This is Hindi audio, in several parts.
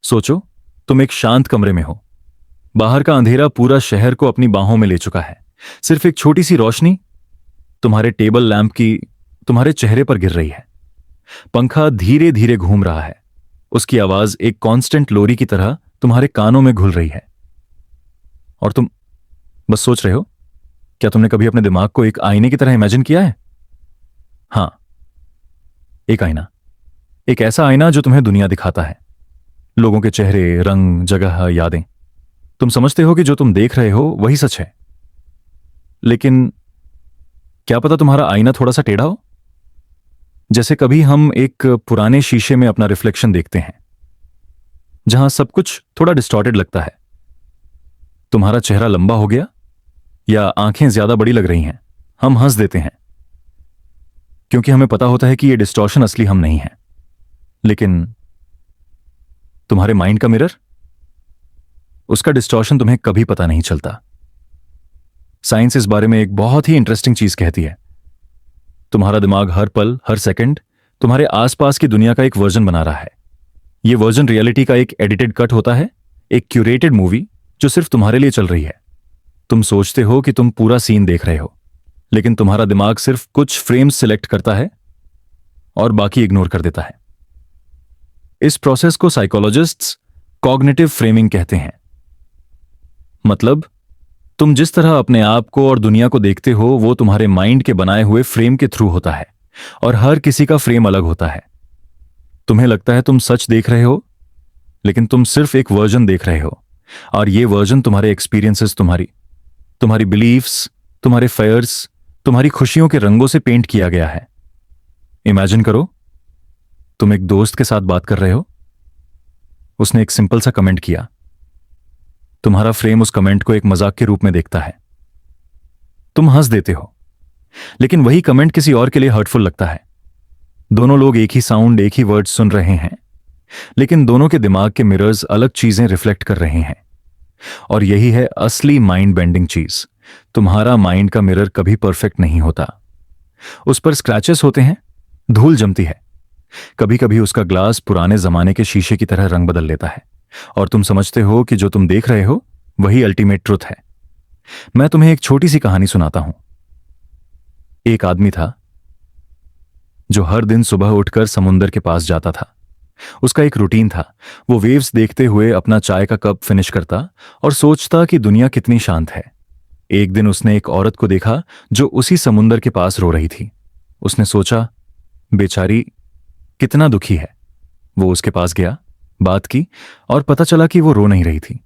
सोचो, तुम एक शांत कमरे में हो। बाहर का अंधेरा पूरा शहर को अपनी बाहों में ले चुका है। सिर्फ एक छोटी सी रोशनी तुम्हारे टेबल लैंप की तुम्हारे चेहरे पर गिर रही है। पंखा धीरे धीरे घूम रहा है। उसकी आवाज एक कांस्टेंट लोरी की तरह तुम्हारे कानों में घुल रही है। और तुम बस सोच रहे हो, क्या तुमने कभी अपने दिमाग को एक आईने की तरह इमेजिन किया है? हां, एक आईना। एक ऐसा आईना जो तुम्हें दुनिया दिखाता है, लोगों के चेहरे, रंग, जगह, यादें। तुम समझते हो कि जो तुम देख रहे हो वही सच है, लेकिन क्या पता तुम्हारा आईना थोड़ा सा टेढ़ा हो। जैसे कभी हम एक पुराने शीशे में अपना रिफ्लेक्शन देखते हैं, जहां सब कुछ थोड़ा डिस्टॉर्टेड लगता है। तुम्हारा चेहरा लंबा हो गया या आंखें ज्यादा बड़ी लग रही हैं। हम हंस देते हैं क्योंकि हमें पता होता है कि यह डिस्टॉर्शन असली हम नहीं है। लेकिन तुम्हारे माइंड का मिरर, उसका डिस्टॉर्शन तुम्हें कभी पता नहीं चलता। साइंस इस बारे में एक बहुत ही इंटरेस्टिंग चीज कहती है। तुम्हारा दिमाग हर पल, हर सेकंड तुम्हारे आसपास की दुनिया का एक वर्जन बना रहा है। यह वर्जन रियलिटी का एक एडिटेड कट होता है, एक क्यूरेटेड मूवी जो सिर्फ तुम्हारे लिए चल रही है। तुम सोचते हो कि तुम पूरा सीन देख रहे हो, लेकिन तुम्हारा दिमाग सिर्फ कुछ फ्रेम्स सिलेक्ट करता है और बाकी इग्नोर कर देता है। इस प्रोसेस को साइकोलॉजिस्ट्स कॉग्निटिव फ्रेमिंग कहते हैं। मतलब तुम जिस तरह अपने आप को और दुनिया को देखते हो वो तुम्हारे माइंड के बनाए हुए फ्रेम के थ्रू होता है, और हर किसी का फ्रेम अलग होता है। तुम्हें लगता है तुम सच देख रहे हो, लेकिन तुम सिर्फ एक वर्जन देख रहे हो, और ये वर्जन तुम्हारे एक्सपीरियंसेस, तुम्हारी बिलीफ्स, तुम्हारे फेयर्स, तुम्हारी खुशियों के रंगों से पेंट किया गया है। इमेजिन करो, तुम एक दोस्त के साथ बात कर रहे हो। उसने एक सिंपल सा कमेंट किया। तुम्हारा फ्रेम उस कमेंट को एक मजाक के रूप में देखता है। तुम हंस देते हो, लेकिन वही कमेंट किसी और के लिए हर्टफुल लगता है। दोनों लोग एक ही साउंड, एक ही वर्ड सुन रहे हैं, लेकिन दोनों के दिमाग के मिरर्स अलग चीजें रिफ्लेक्ट कर रहे हैं। और यही है असली माइंड बेंडिंग चीज। तुम्हारा माइंड का मिरर कभी परफेक्ट नहीं होता। उस पर स्क्रैचेस होते हैं, धूल जमती है, कभी कभी उसका ग्लास पुराने जमाने के शीशे की तरह रंग बदल लेता है, और तुम समझते हो कि जो तुम देख रहे हो वही अल्टीमेट ट्रुथ है। मैं तुम्हें एक छोटी सी कहानी सुनाता हूं। एक आदमी था जो हर दिन सुबह उठकर समुंदर के पास जाता था। उसका एक रूटीन था। वो वेव्स देखते हुए अपना चाय का कप फिनिश करता और सोचता कि दुनिया कितनी शांत है। एक दिन उसने एक औरत को देखा जो उसी समुंदर के पास रो रही थी। उसने सोचा, बेचारी कितना दुखी है। वो उसके पास गया, बात की, और पता चला कि वो रो नहीं रही थी।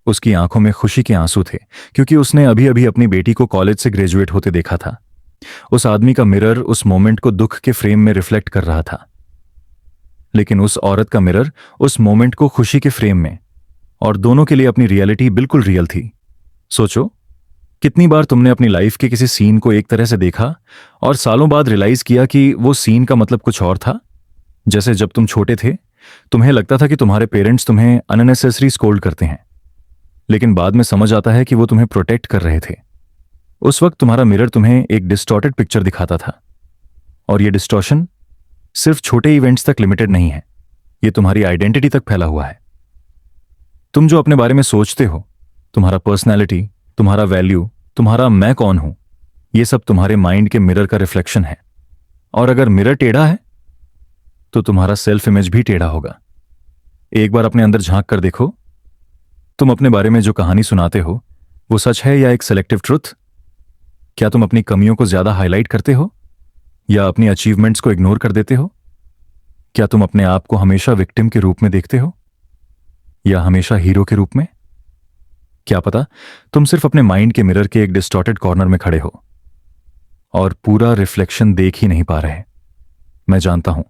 उसकी आंखों में खुशी के आंसू थे, क्योंकि उसने अभी अभी अपनी बेटी को कॉलेज से ग्रेजुएट होते देखा था। उस आदमी का मिरर उस मोमेंट को दुख के फ्रेम में रिफ्लेक्ट कर रहा था, लेकिन उस औरत का मिरर उस मोमेंट को खुशी के फ्रेम में, और दोनों के लिए अपनी रियलिटी बिल्कुल रियल थी। सोचो, कितनी बार तुमने अपनी लाइफ के किसी सीन को एक तरह से देखा और सालों बाद रियलाइज किया कि वो सीन का मतलब कुछ और था। जैसे जब तुम छोटे थे, तुम्हें लगता था कि तुम्हारे पेरेंट्स तुम्हें अननेसेसरी स्कोल्ड करते हैं, लेकिन बाद में समझ आता है कि वो तुम्हें प्रोटेक्ट कर रहे थे। उस वक्त तुम्हारा मिरर तुम्हें एक डिस्टॉर्टेड पिक्चर दिखाता था, और ये डिस्टॉर्शन सिर्फ छोटे इवेंट्स तक लिमिटेड नहीं है, ये तुम्हारी आइडेंटिटी तक फैला हुआ है। तुम जो अपने बारे में सोचते हो, तुम्हारा पर्सनैलिटी, तुम्हारा वैल्यू, तुम्हारा मैं कौन हूं, ये सब तुम्हारे माइंड के मिरर का रिफ्लेक्शन है। और अगर मिरर टेढ़ा है तो तुम्हारा सेल्फ इमेज भी टेढ़ा होगा। एक बार अपने अंदर झांक कर देखो, तुम अपने बारे में जो कहानी सुनाते हो वो सच है या एक सेलेक्टिव ट्रुथ? क्या तुम अपनी कमियों को ज्यादा हाईलाइट करते हो या अपनी अचीवमेंट्स को इग्नोर कर देते हो? क्या तुम अपने आप को हमेशा विक्टिम के रूप में देखते हो या हमेशा हीरो के रूप में? क्या पता तुम सिर्फ अपने माइंड के मिरर के एक डिस्टॉर्टेड कॉर्नर में खड़े हो और पूरा रिफ्लेक्शन देख ही नहीं पा रहे। मैं जानता हूं,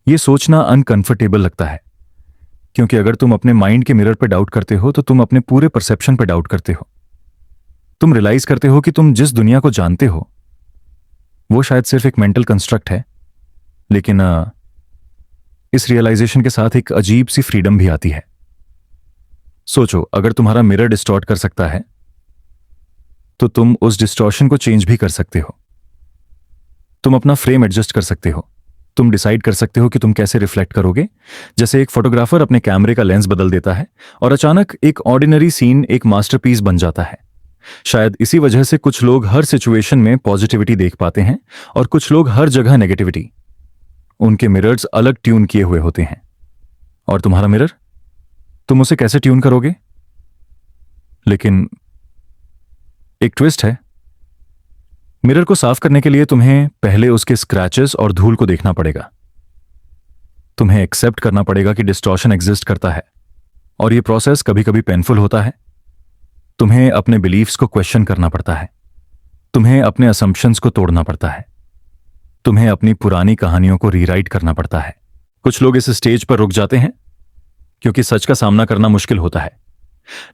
यह सोचना अनकंफर्टेबल लगता है, क्योंकि अगर तुम अपने माइंड के मिरर पर डाउट करते हो तो तुम अपने पूरे परसेप्शन पर डाउट करते हो। तुम रियलाइज करते हो कि तुम जिस दुनिया को जानते हो वो शायद सिर्फ एक मेंटल कंस्ट्रक्ट है। लेकिन इस रियलाइजेशन के साथ एक अजीब सी फ्रीडम भी आती है। सोचो, अगर तुम्हारा मिरर डिस्टॉर्ट कर सकता है तो तुम उस डिस्टॉर्शन को चेंज भी कर सकते हो। तुम अपना फ्रेम एडजस्ट कर सकते हो, तुम डिसाइड कर सकते हो कि तुम कैसे रिफ्लेक्ट करोगे, जैसे एक फोटोग्राफर अपने कैमरे का लेंस बदल देता है और अचानक एक ऑर्डिनरी सीन एक मास्टरपीस बन जाता है। शायद इसी वजह से कुछ लोग हर सिचुएशन में पॉजिटिविटी देख पाते हैं और कुछ लोग हर जगह नेगेटिविटी। उनके मिरर्स अलग ट्यून किए हुए होते हैं। और तुम्हारा मिरर, तुम उसे कैसे ट्यून करोगे? लेकिन एक ट्विस्ट है। मिरर को साफ करने के लिए तुम्हें पहले उसके स्क्रैचेस और धूल को देखना पड़ेगा। तुम्हें एक्सेप्ट करना पड़ेगा कि डिस्टॉर्शन एग्जिस्ट करता है और यह प्रोसेस कभी कभी पेनफुल होता है। तुम्हें अपने बिलीफ्स को क्वेश्चन करना पड़ता है। तुम्हें अपने असम्पशंस को तोड़ना पड़ता है। तुम्हें अपनी पुरानी कहानियों को रीराइट करना पड़ता है। कुछ लोग इस स्टेज पर रुक जाते हैं क्योंकि सच का सामना करना मुश्किल होता है।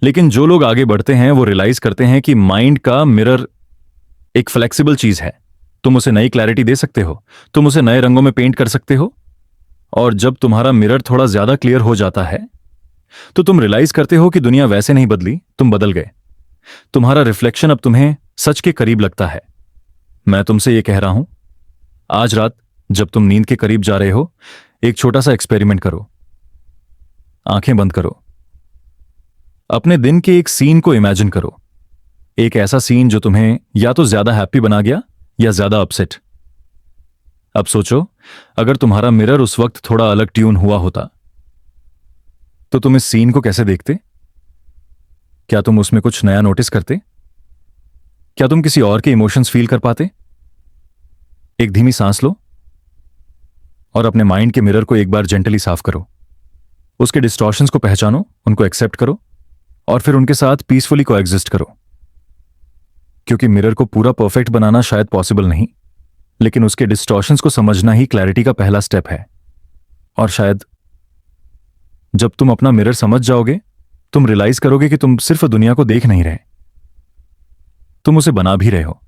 लेकिन जो लोग आगे बढ़ते हैं वो रियलाइज करते हैं कि माइंड का मिरर एक फ्लेक्सिबल चीज है। तुम उसे नई क्लैरिटी दे सकते हो, तुम उसे नए रंगों में पेंट कर सकते हो। और जब तुम्हारा मिरर थोड़ा ज्यादा क्लियर हो जाता है तो तुम रियलाइज करते हो कि दुनिया वैसे नहीं बदली, तुम बदल गए। तुम्हारा रिफ्लेक्शन अब तुम्हें सच के करीब लगता है। मैं तुमसे यह कह रहा हूं, आज रात जब तुम नींद के करीब जा रहे हो, एक छोटा सा एक्सपेरिमेंट करो। आंखें बंद करो। अपने दिन के एक सीन को इमेजिन करो। एक ऐसा सीन जो तुम्हें या तो ज्यादा हैप्पी बना गया या ज्यादा अपसेट। अब सोचो, अगर तुम्हारा मिरर उस वक्त थोड़ा अलग ट्यून हुआ होता तो तुम इस सीन को कैसे देखते? क्या तुम उसमें कुछ नया नोटिस करते? क्या तुम किसी और के इमोशंस फील कर पाते? एक धीमी सांस लो और अपने माइंड के मिरर को एक बार जेंटली साफ करो। उसके डिस्टॉर्शंस को पहचानो, उनको एक्सेप्ट करो और फिर उनके साथ पीसफुली कोएग्जिस्ट करो। क्योंकि मिरर को पूरा परफेक्ट बनाना शायद पॉसिबल नहीं, लेकिन उसके डिस्टॉर्शंस को समझना ही क्लैरिटी का पहला स्टेप है। और शायद जब तुम अपना मिरर समझ जाओगे, तुम रियलाइज करोगे कि तुम सिर्फ दुनिया को देख नहीं रहे, तुम उसे बना भी रहे हो।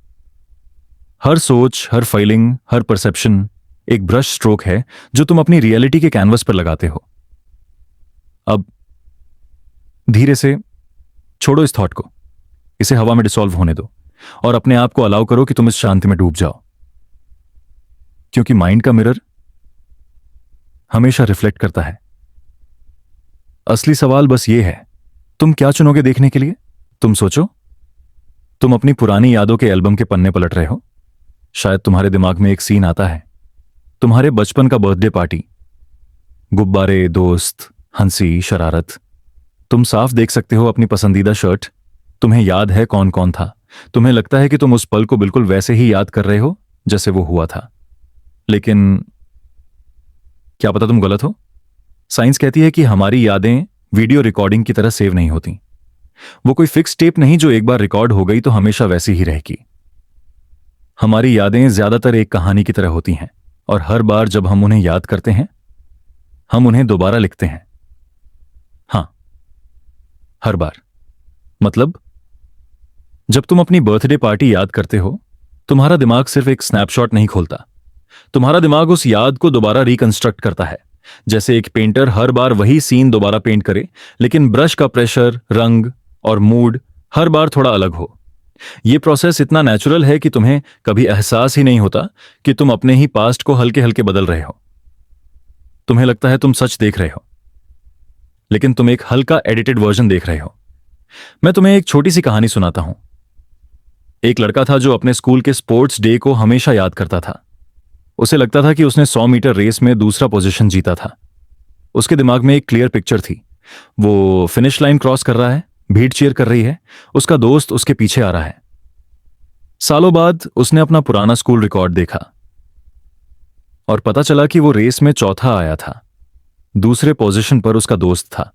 हर सोच, हर फीलिंग, हर परसेप्शन एक ब्रश स्ट्रोक है जो तुम अपनी रियलिटी के कैनवस पर लगाते हो। अब धीरे से छोड़ो इस थॉट को, इसे हवा में डिसॉल्व होने दो और अपने आप को अलाउ करो कि तुम इस शांति में डूब जाओ। क्योंकि माइंड का मिरर हमेशा रिफ्लेक्ट करता है। असली सवाल बस ये है, तुम क्या चुनोगे देखने के लिए? तुम सोचो, तुम अपनी पुरानी यादों के एल्बम के पन्ने पलट रहे हो। शायद तुम्हारे दिमाग में एक सीन आता है, तुम्हारे बचपन का बर्थडे पार्टी, गुब्बारे, दोस्त, हंसी, शरारत। तुम साफ देख सकते हो अपनी पसंदीदा शर्ट। तुम्हें याद है कौन कौन था। तुम्हें लगता है कि तुम उस पल को बिल्कुल वैसे ही याद कर रहे हो जैसे वो हुआ था। लेकिन क्या पता तुम गलत हो। साइंस कहती है कि हमारी यादें वीडियो रिकॉर्डिंग की तरह सेव नहीं होती। वो कोई फिक्स टेप नहीं जो एक बार रिकॉर्ड हो गई तो हमेशा वैसी ही रहेगी। हमारी यादें ज्यादातर एक कहानी की तरह होती हैं और हर बार जब हम उन्हें याद करते हैं, हम उन्हें दोबारा लिखते हैं। हां, हर बार। मतलब जब तुम अपनी बर्थडे पार्टी याद करते हो, तुम्हारा दिमाग सिर्फ एक स्नैपशॉट नहीं खोलता। तुम्हारा दिमाग उस याद को दोबारा रिकंस्ट्रक्ट करता है, जैसे एक पेंटर हर बार वही सीन दोबारा पेंट करे, लेकिन ब्रश का प्रेशर, रंग और मूड हर बार थोड़ा अलग हो। यह प्रोसेस इतना नेचुरल है कि तुम्हें कभी एहसास ही नहीं होता कि तुम अपने ही पास्ट को हल्के हल्के बदल रहे हो। तुम्हें लगता है तुम सच देख रहे हो, लेकिन तुम एक हल्का एडिटेड वर्जन देख रहे हो। मैं तुम्हें एक छोटी सी कहानी सुनाता हूं। एक लड़का था जो अपने स्कूल के स्पोर्ट्स डे को हमेशा याद करता था। उसे लगता था कि उसने 100 मीटर रेस में दूसरा पोजीशन जीता था। उसके दिमाग में एक क्लियर पिक्चर थी। वो फिनिश लाइन क्रॉस कर रहा है, भीड़ चीयर कर रही है, उसका दोस्त उसके पीछे आ रहा है। सालों बाद उसने अपना पुराना स्कूल रिकॉर्ड देखा और पता चला कि वो रेस में चौथा आया था। दूसरे पोजीशन पर उसका दोस्त था।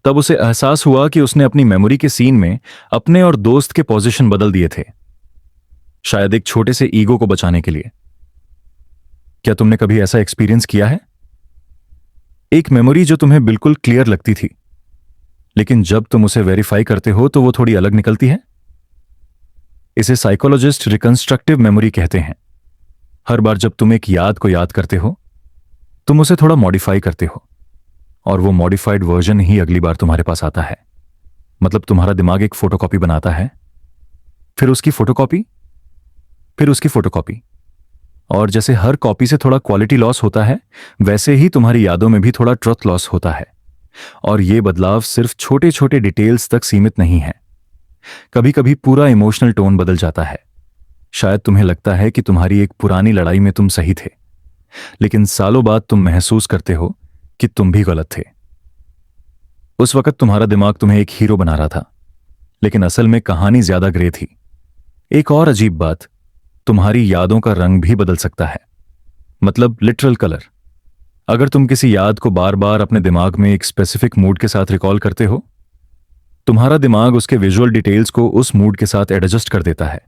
तब उसे एहसास हुआ कि उसने अपनी मेमोरी के सीन में अपने और दोस्त के पोजीशन बदल दिए थे, शायद एक छोटे से ईगो को बचाने के लिए। क्या तुमने कभी ऐसा एक्सपीरियंस किया है? एक मेमोरी जो तुम्हें बिल्कुल क्लियर लगती थी, लेकिन जब तुम उसे वेरीफाई करते हो तो वो थोड़ी अलग निकलती है। इसे साइकोलॉजिस्ट रिकंस्ट्रक्टिव मेमोरी कहते हैं। हर बार जब तुम एक याद को याद करते हो, तुम उसे थोड़ा मॉडिफाई करते हो और वो मॉडिफाइड वर्जन ही अगली बार तुम्हारे पास आता है। मतलब तुम्हारा दिमाग एक फोटोकॉपी बनाता है, फिर उसकी फोटोकॉपी, फिर उसकी फोटोकॉपी, और जैसे हर कॉपी से थोड़ा क्वालिटी लॉस होता है, वैसे ही तुम्हारी यादों में भी थोड़ा ट्रुथ लॉस होता है। और ये बदलाव सिर्फ छोटे छोटे डिटेल्स तक सीमित नहीं है, कभी कभी पूरा इमोशनल टोन बदल जाता है। शायद तुम्हें लगता है कि तुम्हारी एक पुरानी लड़ाई में तुम सही थे, लेकिन सालों बाद तुम महसूस करते हो कि तुम भी गलत थे। उस वक्त तुम्हारा दिमाग तुम्हें एक हीरो बना रहा था, लेकिन असल में कहानी ज्यादा ग्रे थी। एक और अजीब बात, तुम्हारी यादों का रंग भी बदल सकता है, मतलब लिटरल कलर। अगर तुम किसी याद को बार बार अपने दिमाग में एक स्पेसिफिक मूड के साथ रिकॉल करते हो, तुम्हारा दिमाग उसके विजुअल डिटेल्स को उस मूड के साथ एडजस्ट कर देता है।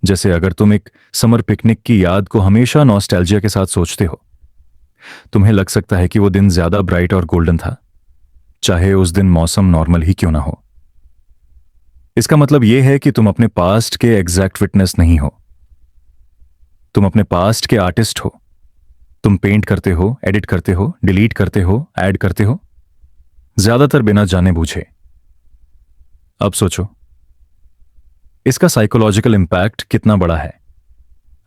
जैसे अगर तुम एक समर पिकनिक की याद को हमेशा नॉस्टैल्जिया के साथ सोचते हो, तुम्हें लग सकता है कि वो दिन ज्यादा ब्राइट और गोल्डन था, चाहे उस दिन मौसम नॉर्मल ही क्यों ना हो। इसका मतलब यह है कि तुम अपने पास्ट के एग्जैक्ट विटनेस नहीं हो, तुम अपने पास्ट के आर्टिस्ट हो। तुम पेंट करते हो, एडिट करते हो, डिलीट करते हो, ऐड करते हो, ज्यादातर बिना जाने बूझे। अब सोचो, इसका साइकोलॉजिकल इंपैक्ट कितना बड़ा है।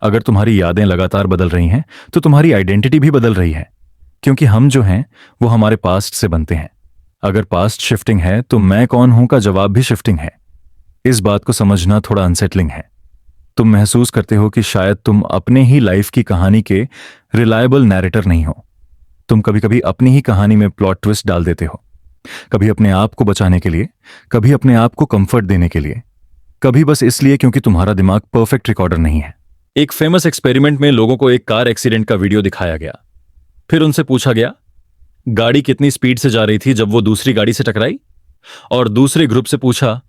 अगर तुम्हारी यादें लगातार बदल रही हैं, तो तुम्हारी आइडेंटिटी भी बदल रही है, क्योंकि हम जो हैं वो हमारे पास्ट से बनते हैं। अगर पास्ट शिफ्टिंग है, तो मैं कौन हूं का जवाब भी शिफ्टिंग है। इस बात को समझना थोड़ा अनसेटलिंग है। तुम महसूस करते हो कि शायद तुम अपने ही लाइफ की कहानी के रिलायबल नैरेटर नहीं हो। तुम कभी कभी अपनी ही कहानी में प्लॉट ट्विस्ट डाल देते हो, कभी अपने आप को बचाने के लिए, कभी अपने आप को कंफर्ट देने के लिए, कभी बस इसलिए क्योंकि तुम्हारा दिमाग परफेक्ट रिकॉर्डर नहीं है। एक फेमस एक्सपेरिमेंट में लोगों को एक कार एक्सीडेंट का वीडियो दिखाया गया। फिर उनसे पूछा गया, गाड़ी कितनी स्पीड से जा रही थी जब वो दूसरी गाड़ी से टकराई? और दूसरे ग्रुप से पूछा,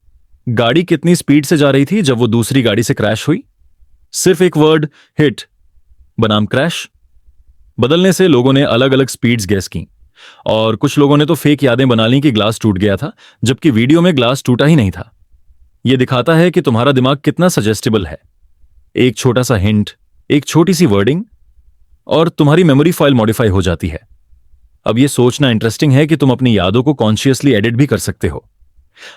गाड़ी कितनी स्पीड से जा रही थी जब वो दूसरी गाड़ी से क्रैश हुई? सिर्फ एक वर्ड, हिट, बनाम क्रैश, बदलने से लोगों ने अलग अलग स्पीड्स गैस की। और कुछ लोगों ने तो फेक यादें बना ली कि ग्लास टूट गया था, जबकि वीडियो में ग्लास टूटा ही नहीं था। यह दिखाता है कि तुम्हारा दिमाग कितना सजेस्टेबल है। एक छोटा सा हिंट, एक छोटी सी वर्डिंग, और तुम्हारी मेमोरी फाइल मॉडिफाई हो जाती है। अब यह सोचना इंटरेस्टिंग है कि तुम अपनी यादों को कॉन्शियसली एडिट भी कर सकते हो।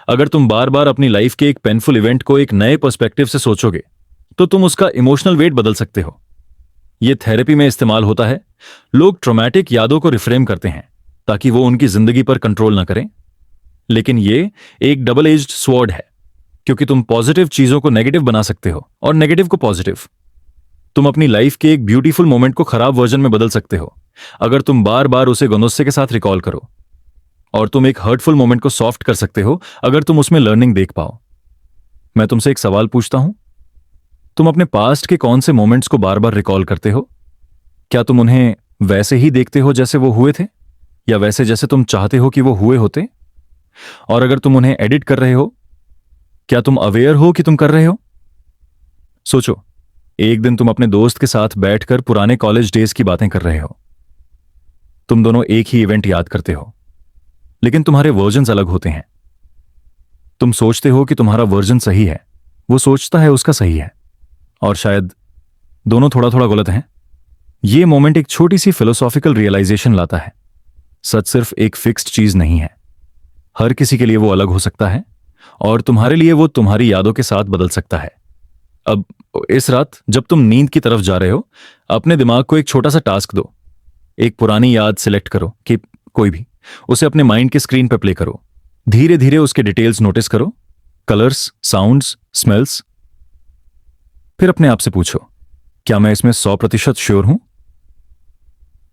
अगर तुम बार बार अपनी लाइफ के एक पेनफुल इवेंट को एक नए पर्सपेक्टिव से सोचोगे, तो तुम उसका इमोशनल वेट बदल सकते हो। यह थेरेपी में इस्तेमाल होता है। लोग ट्रॉमेटिक यादों को रिफ्रेम करते हैं ताकि वो उनकी जिंदगी पर कंट्रोल ना करें। लेकिन यह एक डबल एज्ड स्वॉर्ड है, क्योंकि तुम पॉजिटिव चीजों को नेगेटिव बना सकते हो और नेगेटिव को पॉजिटिव। तुम अपनी लाइफ के एक ब्यूटीफुल मोमेंट को खराब वर्जन में बदल सकते हो अगर तुम बार बार उसे गुस्से के साथ रिकॉल करो, और तुम एक हर्टफुल मोमेंट को सॉफ्ट कर सकते हो अगर तुम उसमें लर्निंग देख पाओ। मैं तुमसे एक सवाल पूछता हूं, तुम अपने पास्ट के कौन से मोमेंट्स को बार बार रिकॉल करते हो? क्या तुम उन्हें वैसे ही देखते हो जैसे वो हुए थे, या वैसे जैसे तुम चाहते हो कि वो हुए होते? और अगर तुम उन्हें एडिट कर रहे हो, क्या तुम अवेयर हो कि तुम कर रहे हो? सोचो, एक दिन तुम अपने दोस्त के साथ बैठकर पुराने कॉलेज डेज की बातें कर रहे हो। तुम दोनों एक ही इवेंट याद करते हो, लेकिन तुम्हारे वर्जन्स अलग होते हैं। तुम सोचते हो कि तुम्हारा वर्जन सही है, वो सोचता है उसका सही है, और शायद दोनों थोड़ा थोड़ा गलत हैं। यह मोमेंट एक छोटी सी फिलोसॉफिकल रियलाइजेशन लाता है। सच सिर्फ एक फिक्स्ड चीज नहीं है। हर किसी के लिए वो अलग हो सकता है, और तुम्हारे लिए वो तुम्हारी यादों के साथ बदल सकता है। अब इस रात जब तुम नींद की तरफ जा रहे हो, अपने दिमाग को एक छोटा सा टास्क दो। एक पुरानी याद सिलेक्ट करो, कि कोई भी, उसे अपने माइंड के स्क्रीन पर प्ले करो। धीरे धीरे उसके डिटेल्स नोटिस करो, कलर्स, साउंड्स, स्मेल्स। फिर अपने आप से पूछो, क्या मैं इसमें 100% श्योर हूं?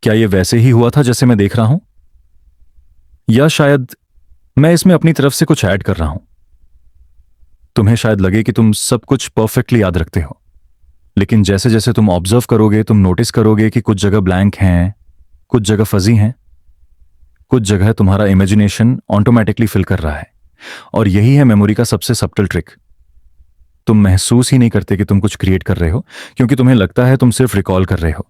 क्या यह वैसे ही हुआ था जैसे मैं देख रहा हूं, या शायद मैं इसमें अपनी तरफ से कुछ ऐड कर रहा हूं? तुम्हें शायद लगे कि तुम सब कुछ परफेक्टली याद रखते हो, लेकिन जैसे जैसे तुम ऑब्जर्व करोगे, तुम नोटिस करोगे कि कुछ जगह ब्लैंक हैं, कुछ जगह फजी हैं, कुछ जगह तुम्हारा इमेजिनेशन ऑटोमेटिकली फिल कर रहा है। और यही है मेमोरी का सबसे सब्टल ट्रिक। तुम महसूस ही नहीं करते कि तुम कुछ क्रिएट कर रहे हो, क्योंकि तुम्हें लगता है तुम सिर्फ रिकॉल कर रहे हो।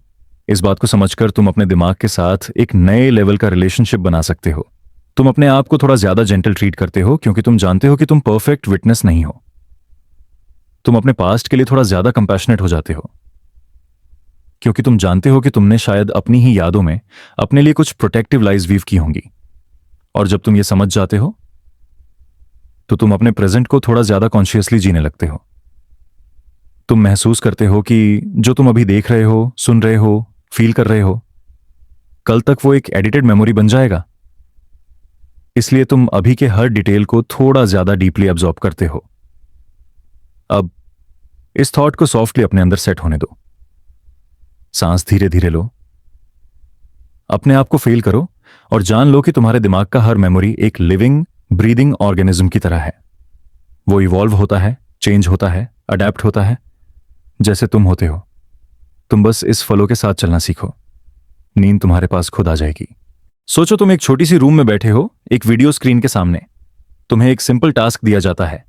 इस बात को समझकर तुम अपने दिमाग के साथ एक नए लेवल का रिलेशनशिप बना सकते हो। तुम अपने आप को थोड़ा ज्यादा जेंटल ट्रीट करते हो, क्योंकि तुम जानते हो कि तुम परफेक्ट विटनेस नहीं हो। तुम अपने पास्ट के लिए थोड़ा ज्यादा कंपैशनेट हो जाते हो, क्योंकि तुम जानते हो कि तुमने शायद अपनी ही यादों में अपने लिए कुछ प्रोटेक्टिव लाइज वीव की होंगी। और जब तुम ये समझ जाते हो, तो तुम अपने प्रेजेंट को थोड़ा ज्यादा कॉन्शियसली जीने लगते हो। तुम महसूस करते हो कि जो तुम अभी देख रहे हो, सुन रहे हो, फील कर रहे हो, कल तक वो एक एडिटेड मेमोरी बन जाएगा। इसलिए तुम अभी के हर डिटेल को थोड़ा ज्यादा डीपली अब्जॉर्ब करते हो। अब इस थॉट को सॉफ्टली अपने अंदर सेट होने दो। सांस धीरे धीरे लो, अपने आप को फील करो और जान लो कि तुम्हारे दिमाग का हर मेमोरी एक लिविंग ब्रीदिंग ऑर्गेनिज्म की तरह है। वो इवॉल्व होता है, चेंज होता है, अडेप्ट होता है, जैसे तुम होते हो। तुम बस इस फ्लो के साथ चलना सीखो, नींद तुम्हारे पास खुद आ जाएगी। सोचो तुम एक छोटी सी रूम में बैठे हो, एक वीडियो स्क्रीन के सामने। तुम्हें एक सिंपल टास्क दिया जाता है।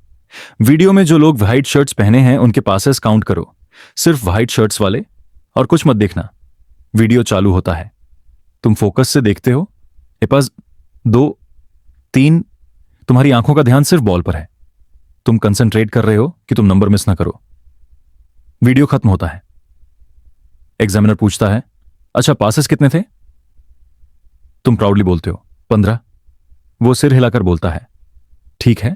वीडियो में जो लोग व्हाइट शर्ट्स पहने हैं उनके पासेस काउंट करो, सिर्फ व्हाइट शर्ट्स वाले, और कुछ मत देखना। वीडियो चालू होता है, तुम फोकस से देखते हो। ए पास 2, 3, तुम्हारी आंखों का ध्यान सिर्फ बॉल पर है। तुम कंसंट्रेट कर रहे हो कि तुम नंबर मिस ना करो। वीडियो खत्म होता है। एग्जामिनर पूछता है, अच्छा पासेस कितने थे? तुम प्राउडली बोलते हो 15। वो सिर हिलाकर बोलता है, ठीक है,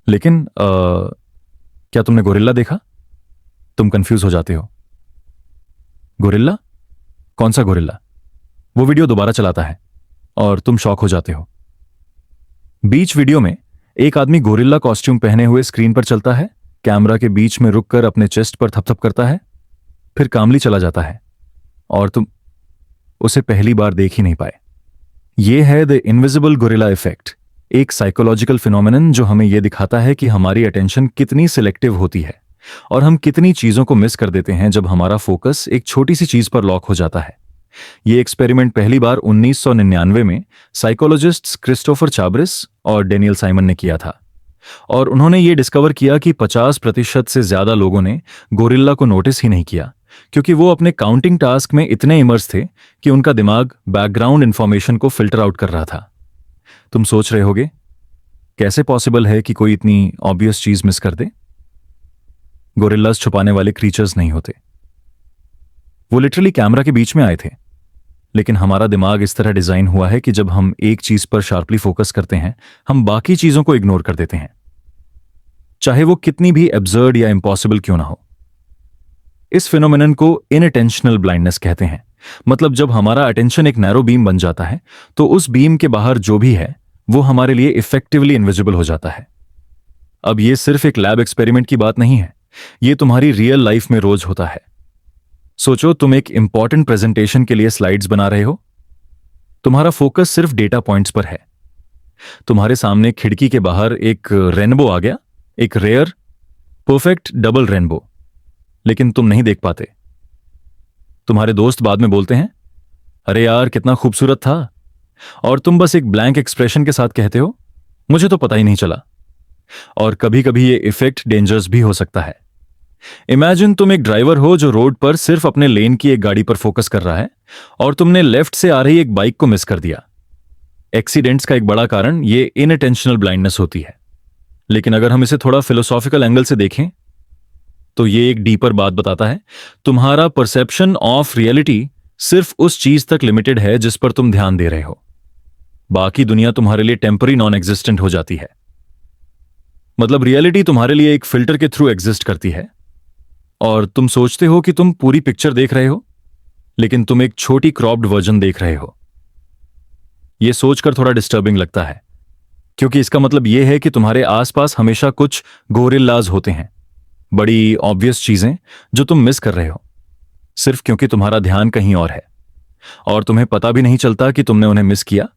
लेकिन क्या तुमने गोरिल्ला देखा? तुम कंफ्यूज हो जाते हो। गोरिल्ला? कौन सा गोरिल्ला? वो वीडियो दोबारा चलाता है और तुम शॉक हो जाते हो। बीच वीडियो में एक आदमी गोरिल्ला कॉस्ट्यूम पहने हुए स्क्रीन पर चलता है, कैमरा के बीच में रुककर अपने चेस्ट पर थपथप करता है, फिर कामली चला जाता है और तुम उसे पहली बार देख ही नहीं पाए। यह है द इनविजिबल गोरिल्ला इफेक्ट, एक साइकोलॉजिकल फिनोमेनन जो हमें यह दिखाता है कि हमारी अटेंशन कितनी सिलेक्टिव होती है और हम कितनी चीजों को मिस कर देते हैं जब हमारा फोकस एक छोटी सी चीज पर लॉक हो जाता है। यह एक्सपेरिमेंट पहली बार 1999 में साइकोलॉजिस्ट्स क्रिस्टोफर चाब्रिस और डेनियल साइमन ने किया था और उन्होंने ये डिस्कवर किया कि 50% से ज्यादा लोगों ने गोरिल्ला को नोटिस ही नहीं किया, क्योंकि वो अपने काउंटिंग टास्क में इतने इमर्स थे कि उनका दिमाग बैकग्राउंड इंफॉर्मेशन को फिल्टर आउट कर रहा था। तुम सोच रहे होगे, कैसे पॉसिबल है कि कोई इतनी ऑब्वियस चीज मिस कर दे? गोरिल्लास छुपाने वाले क्रीचर्स नहीं होते। वो लिटरली कैमरा के बीच में आए थे, लेकिन हमारा दिमाग इस तरह डिजाइन हुआ है कि जब हम एक चीज पर शार्पली फोकस करते हैं, हम बाकी चीजों को इग्नोर कर देते हैं, चाहे वो कितनी भी एब्सर्ड या इम्पॉसिबल क्यों ना हो। इस फिनोमेनन को इनअटेंशनल ब्लाइंडनेस कहते हैं। मतलब जब हमारा अटेंशन एक नैरो बीम बन जाता है तो उस बीम के बाहर जो भी है वो हमारे लिए इफेक्टिवली इनविजिबल हो जाता है। अब ये सिर्फ एक लैब एक्सपेरिमेंट की बात नहीं है, ये तुम्हारी रियल लाइफ में रोज होता है। सोचो तुम एक इंपॉर्टेंट प्रेजेंटेशन के लिए स्लाइड्स बना रहे हो, तुम्हारा फोकस सिर्फ डेटा पॉइंट्स पर है। तुम्हारे सामने खिड़की के बाहर एक रेनबो आ गया, एक रेयर परफेक्ट डबल रेनबो, लेकिन तुम नहीं देख पाते। तुम्हारे दोस्त बाद में बोलते हैं, अरे यार कितना खूबसूरत था, और तुम बस एक ब्लैंक एक्सप्रेशन के साथ कहते हो, मुझे तो पता ही नहीं चला। और कभी कभी ये इफेक्ट डेंजरस भी हो सकता है। इमेजिन तुम एक ड्राइवर हो जो रोड पर सिर्फ अपने लेन की एक गाड़ी पर फोकस कर रहा है और तुमने लेफ्ट से आ रही एक बाइक को मिस कर दिया। एक्सीडेंट्स का एक बड़ा कारण ये इनअटेंशनल ब्लाइंडनेस होती है। लेकिन अगर हम इसे थोड़ा फिलोसॉफिकल एंगल से देखें तो ये एक डीपर बात बताता है। तुम्हारा परसेप्शन ऑफ रियलिटी सिर्फ उस चीज तक लिमिटेड है जिस पर तुम ध्यान दे रहे हो। बाकी दुनिया तुम्हारे लिए टेम्पररी नॉन एग्जिस्टेंट हो जाती है। मतलब रियलिटी तुम्हारे लिए एक फिल्टर के थ्रू एग्जिस्ट करती है और तुम सोचते हो कि तुम पूरी पिक्चर देख रहे हो, लेकिन तुम एक छोटी क्रॉप्ड वर्जन देख रहे हो। यह सोचकर थोड़ा डिस्टर्बिंग लगता है, क्योंकि इसका मतलब यह है कि तुम्हारे आसपास हमेशा कुछ गोरिल्लाज होते हैं, बड़ी ऑब्वियस चीजें जो तुम मिस कर रहे हो सिर्फ क्योंकि तुम्हारा ध्यान कहीं और है और तुम्हें पता भी नहीं चलता कि तुमने उन्हें मिस किया।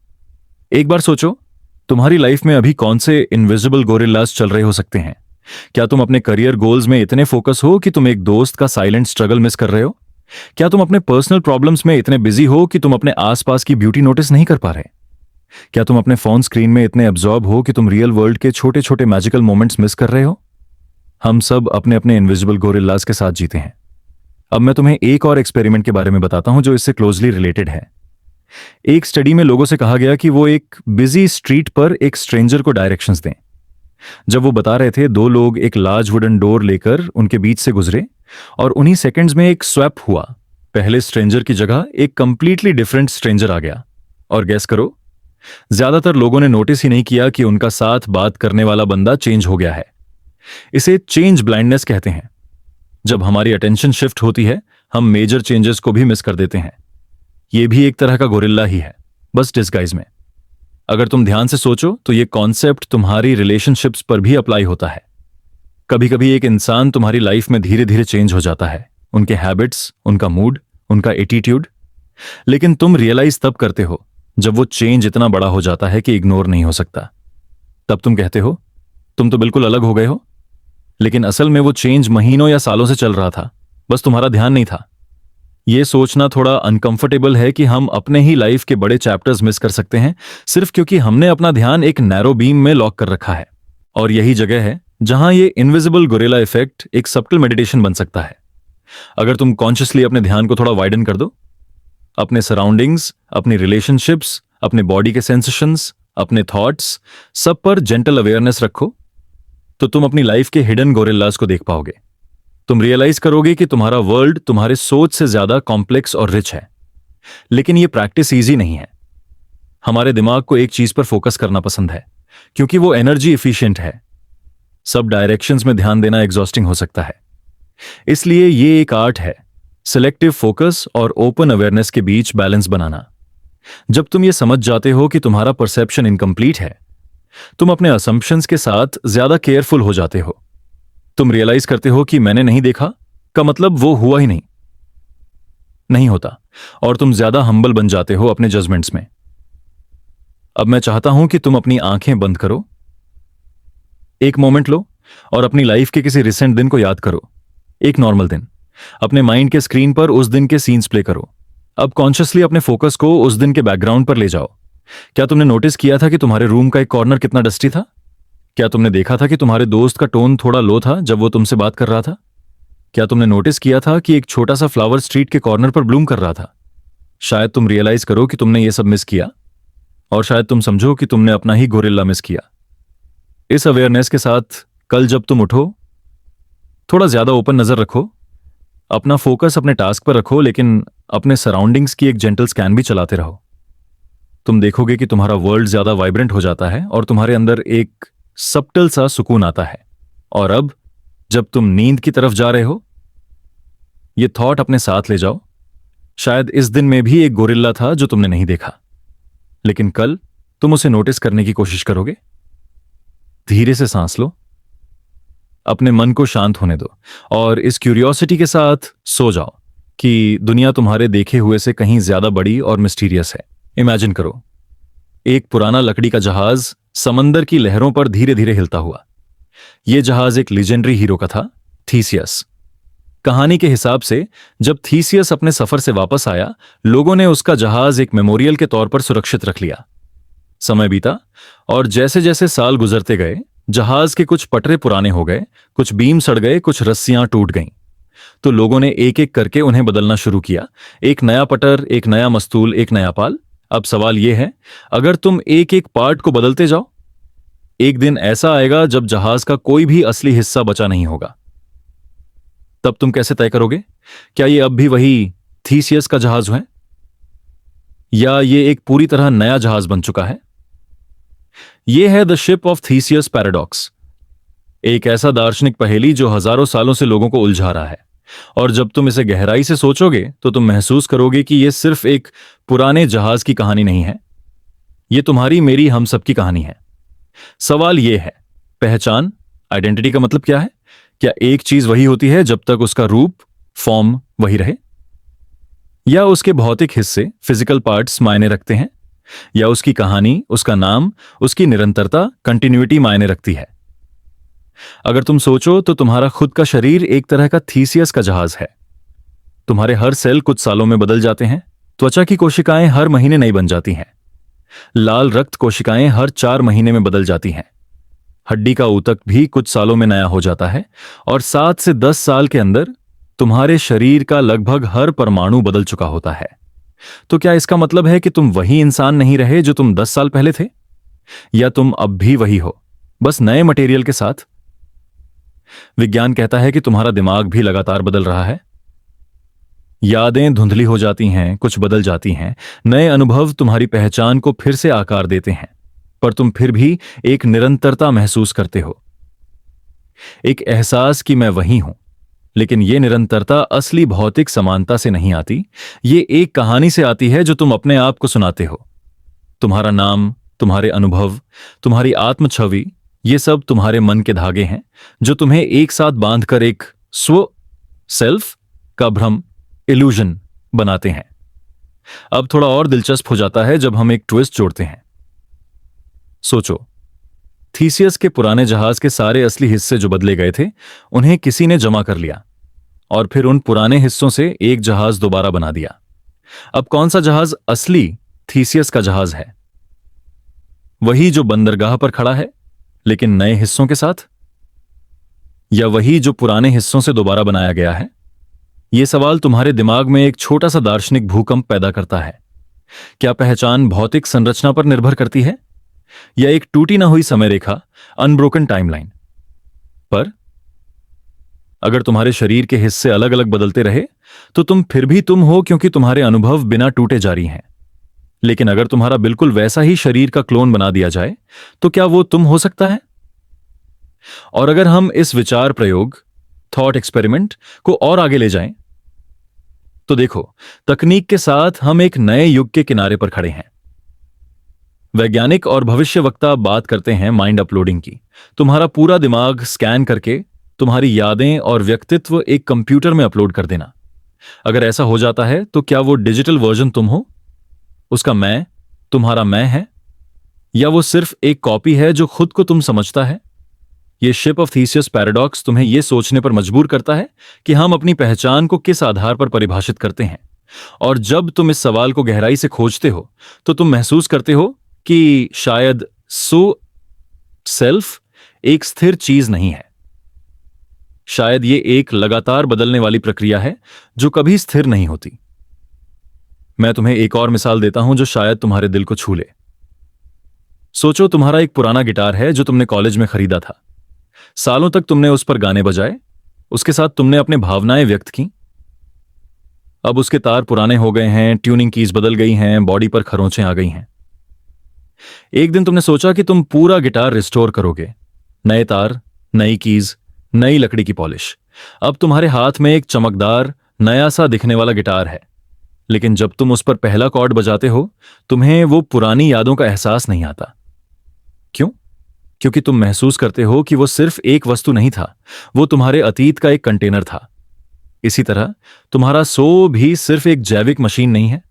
एक बार सोचो, तुम्हारी लाइफ में अभी कौन से इनविजिबल गोरिल्लाज चल रहे हो सकते हैं? क्या तुम अपने करियर गोल्स में इतने फोकस हो कि तुम एक दोस्त का साइलेंट स्ट्रगल मिस कर रहे हो? क्या तुम अपने पर्सनल प्रॉब्लम्स में इतने बिजी हो कि तुम अपने आसपास की ब्यूटी नोटिस नहीं कर पा रहे? क्या तुम अपने फोन स्क्रीन में इतने एब्जॉर्ब हो कि तुम रियल वर्ल्ड के छोटे छोटे मैजिकल मोमेंट्स मिस कर रहे हो? हम सब अपने अपने इनविजिबल गोरिल्लाज के साथ जीते हैं। अब मैं तुम्हें एक और एक्सपेरिमेंट के बारे में बताता हूं जो इससे क्लोजली रिलेटेड है। एक स्टडी में लोगों से कहा गया कि वो एक बिजी स्ट्रीट पर एक स्ट्रेंजर को डायरेक्शंस दें। जब वो बता रहे थे, 2 लोग एक लार्ज वुडन डोर लेकर उनके बीच से गुजरे और उन्हीं सेकंड्स में एक स्वैप हुआ। पहले स्ट्रेंजर की जगह एक कंप्लीटली डिफरेंट स्ट्रेंजर आ गया। और गेस करो, ज्यादातर लोगों ने नोटिस ही नहीं किया कि उनका साथ बात करने वाला बंदा चेंज हो गया है। इसे चेंज ब्लाइंडनेस कहते हैं। जब हमारी अटेंशन शिफ्ट होती है, हम मेजर चेंजेस को भी मिस कर देते हैं। यह भी एक तरह का गोरिल्ला ही है, बस डिस्गाइज में। अगर तुम ध्यान से सोचो तो यह कॉन्सेप्ट तुम्हारी रिलेशनशिप्स पर भी अप्लाई होता है। कभी कभी एक इंसान तुम्हारी लाइफ में धीरे धीरे चेंज हो जाता है, उनके हैबिट्स, उनका मूड, उनका एटीट्यूड। लेकिन तुम रियलाइज तब करते हो जब वो चेंज इतना बड़ा हो जाता है कि इग्नोर नहीं हो सकता। तब तुम कहते हो तुम तो बिल्कुल अलग हो गए हो, लेकिन असल में वो चेंज महीनों या सालों से चल रहा था, बस तुम्हारा ध्यान नहीं था। यह सोचना थोड़ा अनकंफर्टेबल है कि हम अपने ही लाइफ के बड़े चैप्टर्स मिस कर सकते हैं सिर्फ क्योंकि हमने अपना ध्यान एक नैरो बीम में लॉक कर रखा है। और यही जगह है जहां ये इनविजिबल गोरिल्ला इफेक्ट एक सब्टल मेडिटेशन बन सकता है। अगर तुम कॉन्शियसली अपने ध्यान को थोड़ा वाइडन कर दो, अपने सराउंडिंग्स, अपनी रिलेशनशिप्स, अपने बॉडी के सेंसेशंस, अपने थॉट्स, सब पर जेंटल अवेयरनेस रखो, तो तुम अपनी लाइफ के हिडन गोरिल्लास को देख पाओगे। तुम रियलाइज करोगे कि तुम्हारा वर्ल्ड तुम्हारे सोच से ज्यादा कॉम्प्लेक्स और रिच है। लेकिन यह प्रैक्टिस इजी नहीं है। हमारे दिमाग को एक चीज पर फोकस करना पसंद है क्योंकि वो एनर्जी एफिशिएंट है। सब डायरेक्शंस में ध्यान देना एग्जॉस्टिंग हो सकता है। इसलिए ये एक आर्ट है, सिलेक्टिव फोकस और ओपन अवेयरनेस के बीच बैलेंस बनाना। जब तुम ये समझ जाते हो कि तुम्हारा परसेप्शन इनकम्प्लीट है, तुम अपने असम्पशंस के साथ ज्यादा केयरफुल हो जाते हो। तुम रियलाइज करते हो कि मैंने नहीं देखा का मतलब वो हुआ ही नहीं होता, और तुम ज्यादा हम्बल बन जाते हो अपने जजमेंट्स में। अब मैं चाहता हूं कि तुम अपनी आंखें बंद करो, एक मोमेंट लो और अपनी लाइफ के किसी रिसेंट दिन को याद करो। एक नॉर्मल दिन। अपने माइंड के स्क्रीन पर उस दिन के सीन्स प्ले करो। अब कॉन्शियसली अपने फोकस को उस दिन के बैकग्राउंड पर ले जाओ। क्या तुमने नोटिस किया था कि तुम्हारे रूम का एक कॉर्नर कितना डस्टी था? क्या तुमने देखा था कि तुम्हारे दोस्त का टोन थोड़ा लो था जब वो तुमसे बात कर रहा था? क्या तुमने नोटिस किया था कि एक छोटा सा फ्लावर स्ट्रीट के कॉर्नर पर ब्लूम कर रहा था? शायद तुम रियलाइज करो कि तुमने ये सब मिस किया, और शायद तुम समझो कि तुमने अपना ही गोरिल्ला मिस किया। इस अवेयरनेस के साथ कल जब तुम उठो, थोड़ा ज्यादा ओपन नजर रखो, अपना फोकस अपने टास्क पर रखो, लेकिन अपने सराउंडिंग्स की एक जेंटल स्कैन भी चलाते रहो। तुम देखोगे कि तुम्हारा वर्ल्ड ज्यादा वाइब्रेंट हो जाता है और तुम्हारे अंदर एक सबटल सा सुकून आता है। और अब जब तुम नींद की तरफ जा रहे हो, ये थॉट अपने साथ ले जाओ, शायद इस दिन में भी एक गोरिल्ला था जो तुमने नहीं देखा, लेकिन कल तुम उसे नोटिस करने की कोशिश करोगे। धीरे से सांस लो, अपने मन को शांत होने दो और इस क्यूरियोसिटी के साथ सो जाओ कि दुनिया तुम्हारे देखे हुए से कहीं ज्यादा बड़ी और मिस्टीरियस है। इमेजिन करो, एक पुराना लकड़ी का जहाज समंदर की लहरों पर धीरे धीरे हिलता हुआ। यह जहाज एक लीजेंडरी हीरो का था, थीसियस। कहानी के हिसाब से जब थीसियस अपने सफर से वापस आया, लोगों ने उसका जहाज एक मेमोरियल के तौर पर सुरक्षित रख लिया। समय बीता और जैसे जैसे साल गुजरते गए, जहाज के कुछ पटरे पुराने हो गए, कुछ बीम सड़ गए, कुछ रस्सियां टूट गईं। तो लोगों ने एक एक करके उन्हें बदलना शुरू किया। एक नया पटर, एक नया मस्तूल, एक नया पाल। अब सवाल यह है, अगर तुम एक एक पार्ट को बदलते जाओ, एक दिन ऐसा आएगा जब जहाज का कोई भी असली हिस्सा बचा नहीं होगा। तब तुम कैसे तय करोगे, क्या यह अब भी वही थीसियस का जहाज है या यह एक पूरी तरह नया जहाज बन चुका है? यह है the ship of Theseus paradox, एक ऐसा दार्शनिक पहेली जो हजारों सालों से लोगों को उलझा रहा है। और जब तुम इसे गहराई से सोचोगे तो तुम महसूस करोगे कि यह सिर्फ एक पुराने जहाज की कहानी नहीं है, यह तुम्हारी, मेरी, हम सबकी कहानी है। सवाल यह है, पहचान, आइडेंटिटी का मतलब क्या है? क्या एक चीज वही होती है जब तक उसका रूप, फॉर्म वही रहे, या उसके भौतिक हिस्से, फिजिकल पार्ट्स मायने रखते हैं, या उसकी कहानी, उसका नाम, उसकी निरंतरता, कंटिन्यूटी मायने रखती है? अगर तुम सोचो तो तुम्हारा खुद का शरीर एक तरह का थीसियस का जहाज है। तुम्हारे हर सेल कुछ सालों में बदल जाते हैं। त्वचा की कोशिकाएं हर महीने नई बन जाती हैं। लाल रक्त कोशिकाएं हर 4 महीने में बदल जाती हैं। हड्डी का ऊतक भी कुछ सालों में नया हो जाता है और 7 से 10 साल के अंदर तुम्हारे शरीर का लगभग हर परमाणु बदल चुका होता है। तो क्या इसका मतलब है कि तुम वही इंसान नहीं रहे जो तुम 10 साल पहले थे, या तुम अब भी वही हो, बस नए मटेरियल के साथ? विज्ञान कहता है कि तुम्हारा दिमाग भी लगातार बदल रहा है। यादें धुंधली हो जाती हैं, कुछ बदल जाती हैं, नए अनुभव तुम्हारी पहचान को फिर से आकार देते हैं, पर तुम फिर भी एक निरंतरता महसूस करते हो, एक एहसास कि मैं वही हूं, लेकिन ये निरंतरता असली भौतिक समानता से नहीं आती, ये एक कहानी से आती है जो तुम अपने आप को सुनाते हो। तुम्हारा नाम, तुम्हारे अनुभव, तुम्हारी आत्म छवि, ये सब तुम्हारे मन के धागे हैं जो तुम्हें एक साथ बांधकर एक सेल्फ का भ्रम, इल्यूजन बनाते हैं। अब थोड़ा और दिलचस्प हो जाता है जब हम एक ट्विस्ट जोड़ते हैं। सोचो, थीसियस के पुराने जहाज के सारे असली हिस्से जो बदले गए थे, उन्हें किसी ने जमा कर लिया और फिर उन पुराने हिस्सों से एक जहाज दोबारा बना दिया। अब कौन सा जहाज असली थीसियस का जहाज है? वही जो बंदरगाह पर खड़ा है लेकिन नए हिस्सों के साथ, या वही जो पुराने हिस्सों से दोबारा बनाया गया है? यह सवाल तुम्हारे दिमाग में एक छोटा सा दार्शनिक भूकंप पैदा करता है। क्या पहचान भौतिक संरचना पर निर्भर करती है या एक टूटी ना हुई समय रेखा, अनब्रोकन टाइमलाइन पर? अगर तुम्हारे शरीर के हिस्से अलग अलग बदलते रहे तो तुम फिर भी तुम हो, क्योंकि तुम्हारे अनुभव बिना टूटे जारी हैं। लेकिन अगर तुम्हारा बिल्कुल वैसा ही शरीर का क्लोन बना दिया जाए तो क्या वो तुम हो सकता है? और अगर हम इस विचार प्रयोग, थॉट एक्सपेरिमेंट को और आगे ले जाएं, तो देखो, तकनीक के साथ हम एक नए युग के किनारे पर खड़े हैं। वैज्ञानिक और भविष्यवक्ता बात करते हैं माइंड अपलोडिंग की। तुम्हारा पूरा दिमाग स्कैन करके तुम्हारी यादें और व्यक्तित्व एक कंप्यूटर में अपलोड कर देना। अगर ऐसा हो जाता है तो क्या वो डिजिटल वर्जन तुम हो? उसका मैं, तुम्हारा मैं है, या वो सिर्फ एक कॉपी है जो खुद को तुम समझता है? ये शिप ऑफ थीसियस पैराडॉक्स तुम्हें यह सोचने पर मजबूर करता है कि हम अपनी पहचान को किस आधार पर परिभाषित करते हैं। और जब तुम इस सवाल को गहराई से खोजते हो तो तुम महसूस करते हो कि शायद सेल्फ एक स्थिर चीज नहीं है। शायद ये एक लगातार बदलने वाली प्रक्रिया है जो कभी स्थिर नहीं होती। मैं तुम्हें एक और मिसाल देता हूं जो शायद तुम्हारे दिल को छू ले। सोचो, तुम्हारा एक पुराना गिटार है जो तुमने कॉलेज में खरीदा था। सालों तक तुमने उस पर गाने बजाए, उसके साथ तुमने अपने भावनाएं व्यक्त की। अब उसके तार पुराने हो गए हैं, ट्यूनिंग कीज बदल गई हैं, बॉडी पर खरोंचें आ गई हैं। एक दिन तुमने सोचा कि तुम पूरा गिटार रिस्टोर करोगे। नए तार, नई कीज, नई लकड़ी की पॉलिश। अब तुम्हारे हाथ में एक चमकदार, नया सा दिखने वाला गिटार है। लेकिन जब तुम उस पर पहला कॉर्ड बजाते हो, तुम्हें वो पुरानी यादों का एहसास नहीं आता। क्यों? क्योंकि तुम महसूस करते हो कि वो सिर्फ एक वस्तु नहीं था, वो तुम्हारे अतीत का एक कंटेनर था। इसी तरह तुम्हारा सो भी सिर्फ एक जैविक मशीन नहीं है।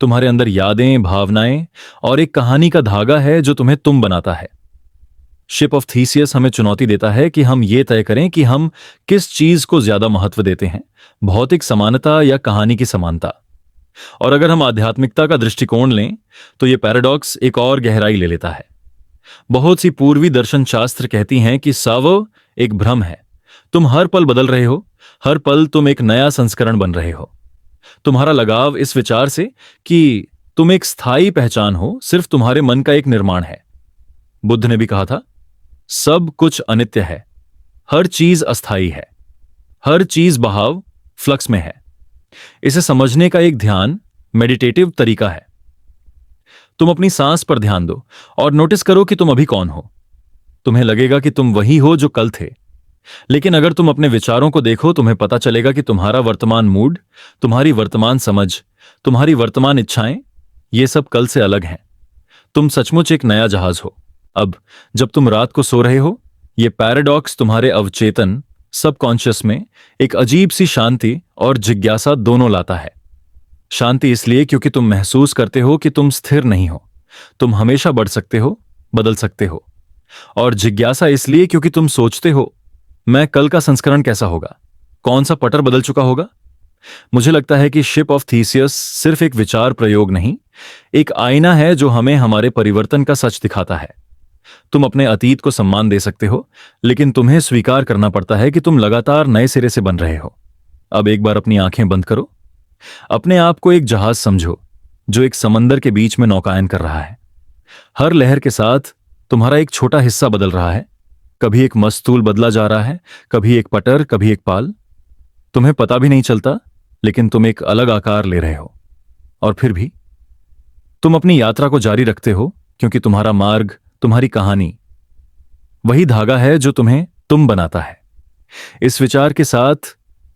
तुम्हारे अंदर यादें, भावनाएं और एक कहानी का धागा है जो तुम्हें तुम बनाता है। शिप ऑफ थीसियस हमें चुनौती देता है कि हम ये तय करें कि हम किस चीज को ज्यादा महत्व देते हैं, भौतिक समानता या कहानी की समानता। और अगर हम आध्यात्मिकता का दृष्टिकोण लें तो यह पैराडॉक्स एक और गहराई ले लेता है। बहुत सी पूर्वी दर्शन शास्त्र कहती हैं कि सावो एक भ्रम है। तुम हर पल बदल रहे हो, हर पल तुम एक नया संस्करण बन रहे हो। तुम्हारा लगाव इस विचार से कि तुम एक स्थायी पहचान हो सिर्फ तुम्हारे मन का एक निर्माण है। बुद्ध ने भी कहा था, सब कुछ अनित्य है, हर चीज अस्थायी है, हर चीज बहाव, फ्लक्स में है। इसे समझने का एक ध्यान, मेडिटेटिव तरीका है। तुम अपनी सांस पर ध्यान दो और नोटिस करो कि तुम अभी कौन हो। तुम्हें लगेगा कि तुम वही हो जो कल थे। लेकिन अगर तुम अपने विचारों को देखो, तुम्हें पता चलेगा कि तुम्हारा वर्तमान मूड, तुम्हारी वर्तमान समझ, तुम्हारी वर्तमान इच्छाएं, ये सब कल से अलग हैं। तुम सचमुच एक नया जहाज हो। अब जब तुम रात को सो रहे हो, ये पैराडॉक्स तुम्हारे अवचेतन, सबकॉन्शियस में एक अजीब सी शांति और जिज्ञासा दोनों लाता है। शांति इसलिए क्योंकि तुम महसूस करते हो कि तुम स्थिर नहीं हो, तुम हमेशा बढ़ सकते हो, बदल सकते हो। और जिज्ञासा इसलिए क्योंकि तुम सोचते हो, मैं कल का संस्करण कैसा होगा, कौन सा पटर बदल चुका होगा। मुझे लगता है कि शिप ऑफ थीसियस सिर्फ एक विचार प्रयोग नहीं, एक आईना है जो हमें हमारे परिवर्तन का सच दिखाता है। तुम अपने अतीत को सम्मान दे सकते हो, लेकिन तुम्हें स्वीकार करना पड़ता है कि तुम लगातार नए सिरे से बन रहे हो। अब एक बार अपनी आंखें बंद करो, अपने आप को एक जहाज समझो जो एक समंदर के बीच में नौकायन कर रहा है। हर लहर के साथ तुम्हारा एक छोटा हिस्सा बदल रहा है। कभी एक मस्तूल बदला जा रहा है, कभी एक पटर, कभी एक पाल। तुम्हें पता भी नहीं चलता, लेकिन तुम एक अलग आकार ले रहे हो। और फिर भी तुम अपनी यात्रा को जारी रखते हो, क्योंकि तुम्हारा मार्ग, तुम्हारी कहानी, वही धागा है जो तुम्हें तुम बनाता है। इस विचार के साथ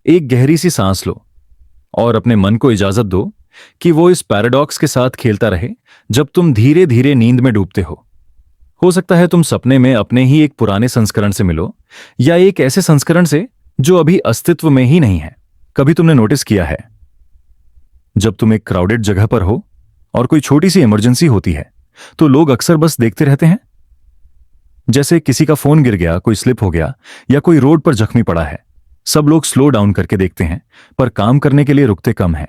एक गहरी सी सांस लो और अपने मन को इजाजत दो कि वो इस पैराडॉक्स के साथ खेलता रहे जब तुम धीरे धीरे नींद में डूबते हो सकता है तुम सपने में अपने ही एक पुराने संस्करण से मिलो, या एक ऐसे संस्करण से जो अभी अस्तित्व में ही नहीं है। कभी तुमने नोटिस किया है, जब तुम एक क्राउडेड जगह पर हो और कोई छोटी सी इमरजेंसी होती है तो लोग अक्सर बस देखते रहते हैं। जैसे किसी का फोन गिर गया, कोई स्लिप हो गया, या कोई रोड पर जख्मी पड़ा है, सब लोग स्लो डाउन करके देखते हैं, पर काम करने के लिए रुकते कम हैं।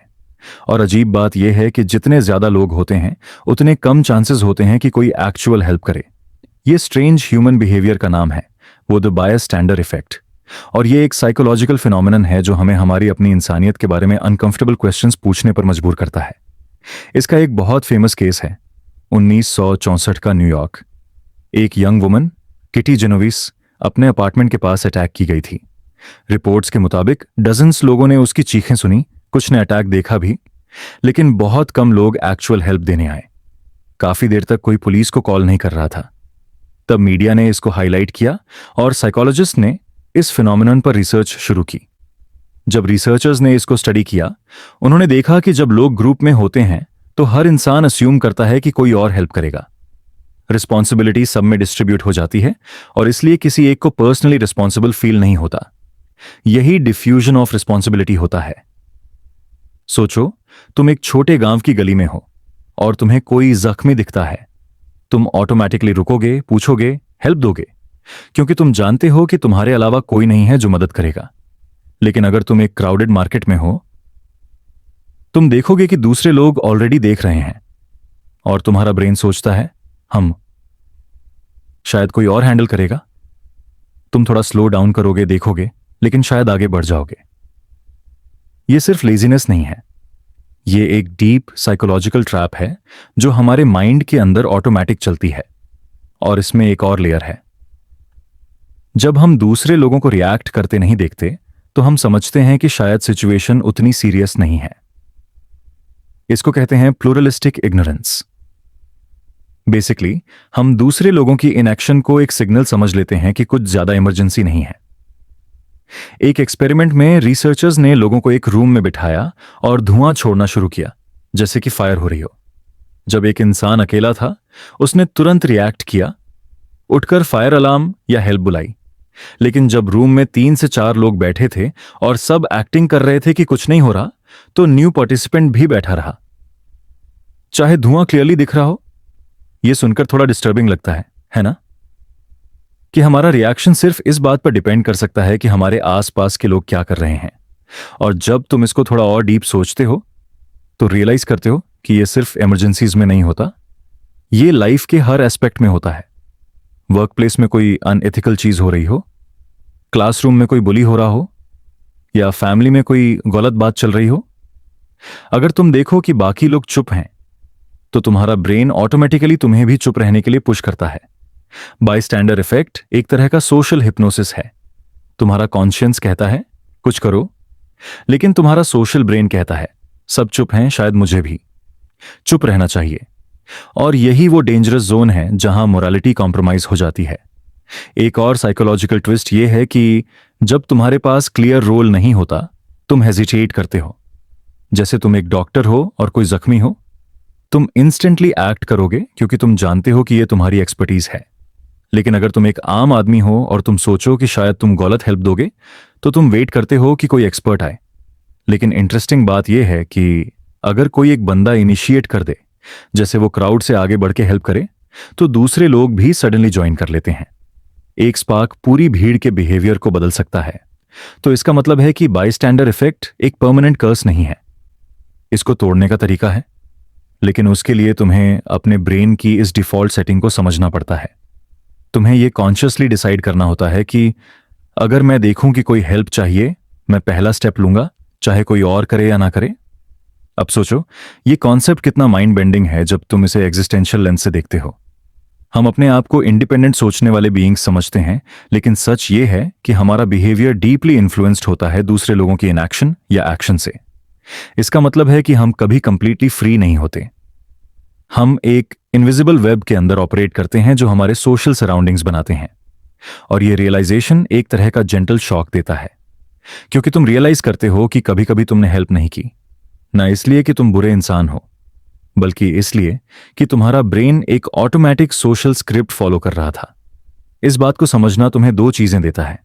और अजीब बात यह है कि जितने ज्यादा लोग होते हैं उतने कम चांसेस होते हैं कि कोई एक्चुअल हेल्प करे। ये स्ट्रेंज ह्यूमन बिहेवियर का नाम है, वो द बायस्टैंडर इफेक्ट। और ये एक साइकोलॉजिकल फिनोमिनन है जो हमें हमारी अपनी इंसानियत के बारे में अनकंफर्टेबल क्वेश्चंस पूछने पर मजबूर करता है। इसका एक बहुत फेमस केस है 1964 का न्यूयॉर्क। एक यंग वुमन किटी जेनोविस अपने अपार्टमेंट के पास अटैक की गई थी। रिपोर्ट्स के मुताबिक डजन्स लोगों ने उसकी चीखें सुनी, कुछ ने अटैक देखा भी, लेकिन बहुत कम लोग एक्चुअल हेल्प देने आए। काफी देर तक कोई पुलिस को कॉल नहीं कर रहा था। तब मीडिया ने इसको हाईलाइट किया और साइकोलॉजिस्ट ने इस फिनोमिनन पर रिसर्च शुरू की। जब रिसर्चर्स ने इसको स्टडी किया, उन्होंने देखा कि जब लोग ग्रुप में होते हैं तो हर इंसान अस्यूम करता है कि कोई और हेल्प करेगा। रिस्पॉन्सिबिलिटी सब में डिस्ट्रीब्यूट हो जाती है और इसलिए किसी एक को पर्सनली रिस्पॉन्सिबल फील नहीं होता। यही डिफ्यूजन ऑफ रिस्पॉन्सिबिलिटी होता है। सोचो, तुम एक छोटे गांव की गली में हो और तुम्हें कोई जख्मी दिखता है। तुम ऑटोमेटिकली रुकोगे, पूछोगे, हेल्प दोगे, क्योंकि तुम जानते हो कि तुम्हारे अलावा कोई नहीं है जो मदद करेगा। लेकिन अगर तुम एक क्राउडेड मार्केट में हो, तुम देखोगे कि दूसरे लोग ऑलरेडी देख रहे हैं और तुम्हारा ब्रेन सोचता है हम शायद कोई और हैंडल करेगा। तुम थोड़ा स्लो डाउन करोगे, देखोगे, लेकिन शायद आगे बढ़ जाओगे। यह सिर्फ लेजीनेस नहीं है, ये एक डीप साइकोलॉजिकल ट्रैप है जो हमारे माइंड के अंदर ऑटोमेटिक चलती है। और इसमें एक और लेयर है। जब हम दूसरे लोगों को रिएक्ट करते नहीं देखते तो हम समझते हैं कि शायद सिचुएशन उतनी सीरियस नहीं है। इसको कहते हैं प्लूरलिस्टिक इग्नोरेंस। बेसिकली हम दूसरे लोगों की इनएक्शन को एक सिग्नल समझ लेते हैं कि कुछ ज्यादा इमरजेंसी नहीं है। एक एक्सपेरिमेंट में रिसर्चर्स ने लोगों को एक रूम में बिठाया और धुआं छोड़ना शुरू किया, जैसे कि फायर हो रही हो। जब एक इंसान अकेला था, उसने तुरंत रिएक्ट किया, उठकर फायर अलार्म या हेल्प बुलाई। लेकिन जब रूम में 3 से 4 लोग बैठे थे और सब एक्टिंग कर रहे थे कि कुछ नहीं हो रहा, तो न्यू पार्टिसिपेंट भी बैठा रहा, चाहे धुआं क्लियरली दिख रहा हो। यह सुनकर थोड़ा डिस्टर्बिंग लगता है ना? कि हमारा रिएक्शन सिर्फ इस बात पर डिपेंड कर सकता है कि हमारे आसपास के लोग क्या कर रहे हैं। और जब तुम इसको थोड़ा और डीप सोचते हो तो रियलाइज करते हो कि यह सिर्फ इमरजेंसीज में नहीं होता, ये लाइफ के हर एस्पेक्ट में होता है। वर्क प्लेस में कोई अनएथिकल चीज हो रही हो, क्लासरूम में कोई बुली हो रहा हो, या फैमिली में कोई गलत बात चल रही हो। अगर तुम देखो कि बाकी लोग चुप हैं तो तुम्हारा ब्रेन ऑटोमेटिकली तुम्हें भी चुप रहने के लिए पुश करता है। बायस्टैंडर इफेक्ट एक तरह का सोशल हिप्नोसिस है। तुम्हारा कॉन्शियंस कहता है कुछ करो, लेकिन तुम्हारा सोशल ब्रेन कहता है सब चुप हैं, शायद मुझे भी चुप रहना चाहिए। और यही वो डेंजरस जोन है जहां मोरालिटी कॉम्प्रोमाइज हो जाती है। एक और साइकोलॉजिकल ट्विस्ट यह है कि जब तुम्हारे पास क्लियर रोल नहीं होता, तुम हेजिटेट करते हो। जैसे तुम एक डॉक्टर हो और कोई जख्मी हो, तुम इंस्टेंटली एक्ट करोगे क्योंकि तुम जानते हो कि यह तुम्हारी एक्सपर्टीज है। लेकिन अगर तुम एक आम आदमी हो और तुम सोचो कि शायद तुम गलत हेल्प दोगे, तो तुम वेट करते हो कि कोई एक्सपर्ट आए। लेकिन इंटरेस्टिंग बात यह है कि अगर कोई एक बंदा इनिशिएट कर दे, जैसे वो क्राउड से आगे बढ़ के हेल्प करे, तो दूसरे लोग भी सडनली ज्वाइन कर लेते हैं। एक स्पार्क पूरी भीड़ के बिहेवियर को बदल सकता है। तो इसका मतलब है कि बायस्टैंडर इफेक्ट एक परमानेंट कर्स नहीं है। इसको तोड़ने का तरीका है, लेकिन उसके लिए तुम्हें अपने ब्रेन की इस डिफॉल्ट सेटिंग को समझना पड़ता है। तुम्हें यह कॉन्शियसली डिसाइड करना होता है कि अगर मैं देखूं कि कोई हेल्प चाहिए, मैं पहला स्टेप लूंगा, चाहे कोई और करे या ना करे। अब सोचो, ये कॉन्सेप्ट कितना माइंड बेंडिंग है जब तुम इसे एग्जिस्टेंशियल लेंस से देखते हो। हम अपने आप को इंडिपेंडेंट सोचने वाले बीइंग्स समझते हैं, लेकिन सच ये है कि हमारा बिहेवियर डीपली इन्फ्लुएंस्ड होता है दूसरे लोगों की इनएक्शन या एक्शन से। इसका मतलब है कि हम कभी कंप्लीटली फ्री नहीं होते। हम एक इनविजिबल वेब के अंदर ऑपरेट करते हैं जो हमारे सोशल सराउंडिंग्स बनाते हैं। और ये रियलाइजेशन एक तरह का जेंटल शॉक देता है, क्योंकि तुम रियलाइज करते हो कि कभी कभी तुमने हेल्प नहीं की, ना इसलिए कि तुम बुरे इंसान हो, बल्कि इसलिए कि तुम्हारा ब्रेन एक ऑटोमेटिक सोशल स्क्रिप्ट फॉलो कर रहा था। इस बात को समझना तुम्हें दो चीजें देता है,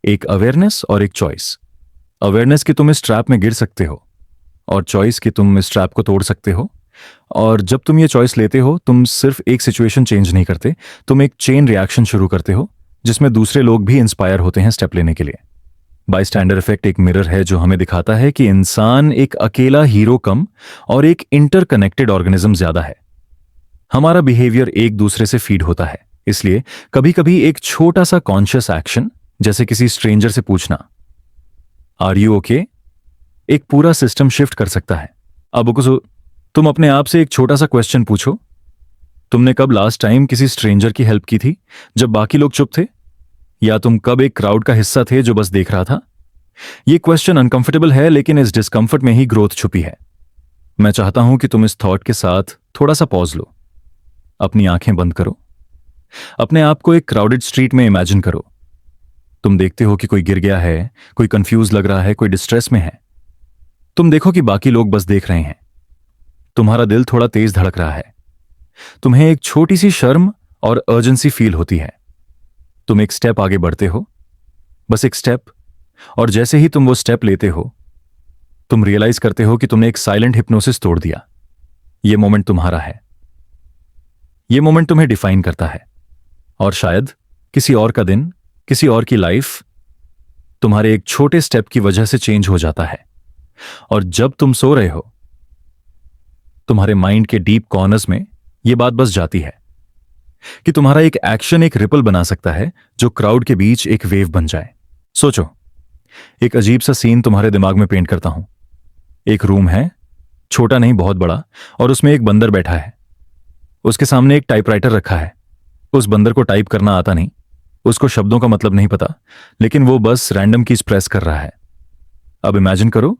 एक अवेयरनेस और एक चॉइस। अवेयरनेस कि तुम इस ट्रैप में गिर सकते हो, और चॉइस कि तुम इस ट्रैप को तोड़ सकते हो। और जब तुम ये चॉइस लेते हो, तुम सिर्फ एक सिचुएशन चेंज नहीं करते, तुम एक चेन रिएक्शन शुरू करते हो, जिसमें दूसरे लोग भी इंस्पायर होते हैं स्टेप लेने के लिए। बाईस्टैंडर इफेक्ट एक मिरर है जो हमें दिखाता है कि इंसान एक अकेला हीरो कम और एक इंटरकनेक्टेड ऑर्गेनिज्म ज्यादा है। हमारा बिहेवियर एक दूसरे से फीड होता है, इसलिए कभी कभी एक छोटा सा कॉन्शियस एक्शन, जैसे किसी स्ट्रेंजर से पूछना आर यू ओके, एक पूरा सिस्टम शिफ्ट कर सकता है। अब तुम अपने आप से एक छोटा सा क्वेश्चन पूछो, तुमने कब लास्ट टाइम किसी स्ट्रेंजर की हेल्प की थी जब बाकी लोग चुप थे? या तुम कब एक क्राउड का हिस्सा थे जो बस देख रहा था? यह क्वेश्चन अनकंफर्टेबल है, लेकिन इस डिस्कंफर्ट में ही ग्रोथ छुपी है। मैं चाहता हूं कि तुम इस थॉट के साथ थोड़ा सा पॉज लो, अपनी आंखें बंद करो, अपने आप को एक क्राउडेड स्ट्रीट में इमेजिन करो। तुम देखते हो कि कोई गिर गया है, कोई कंफ्यूज लग रहा है, कोई डिस्ट्रेस में है। तुम देखो कि बाकी लोग बस देख रहे हैं। तुम्हारा दिल थोड़ा तेज धड़क रहा है, तुम्हें एक छोटी सी शर्म और अर्जेंसी फील होती है। तुम एक स्टेप आगे बढ़ते हो, बस एक स्टेप, और जैसे ही तुम वो स्टेप लेते हो, तुम रियलाइज करते हो कि तुमने एक साइलेंट हिप्नोसिस तोड़ दिया। ये मोमेंट तुम्हारा है, ये मोमेंट तुम्हें डिफाइन करता है, और शायद किसी और का दिन, किसी और की लाइफ तुम्हारे एक छोटे स्टेप की वजह से चेंज हो जाता है। और जब तुम सो रहे हो, तुम्हारे माइंड के डीप कॉर्नर्स में यह बात बस जाती है कि तुम्हारा एक एक्शन एक रिपल बना सकता है जो क्राउड के बीच एक वेव बन जाए। सोचो, एक अजीब सा सीन तुम्हारे दिमाग में पेंट करता हूं। एक रूम है, छोटा नहीं बहुत बड़ा, और उसमें एक बंदर बैठा है। उसके सामने एक टाइपराइटर रखा है। उस बंदर को टाइप करना आता नहीं, उसको शब्दों का मतलब नहीं पता, लेकिन वो बस रैंडम कीज प्रेस कर रहा है। अब इमेजिन करो,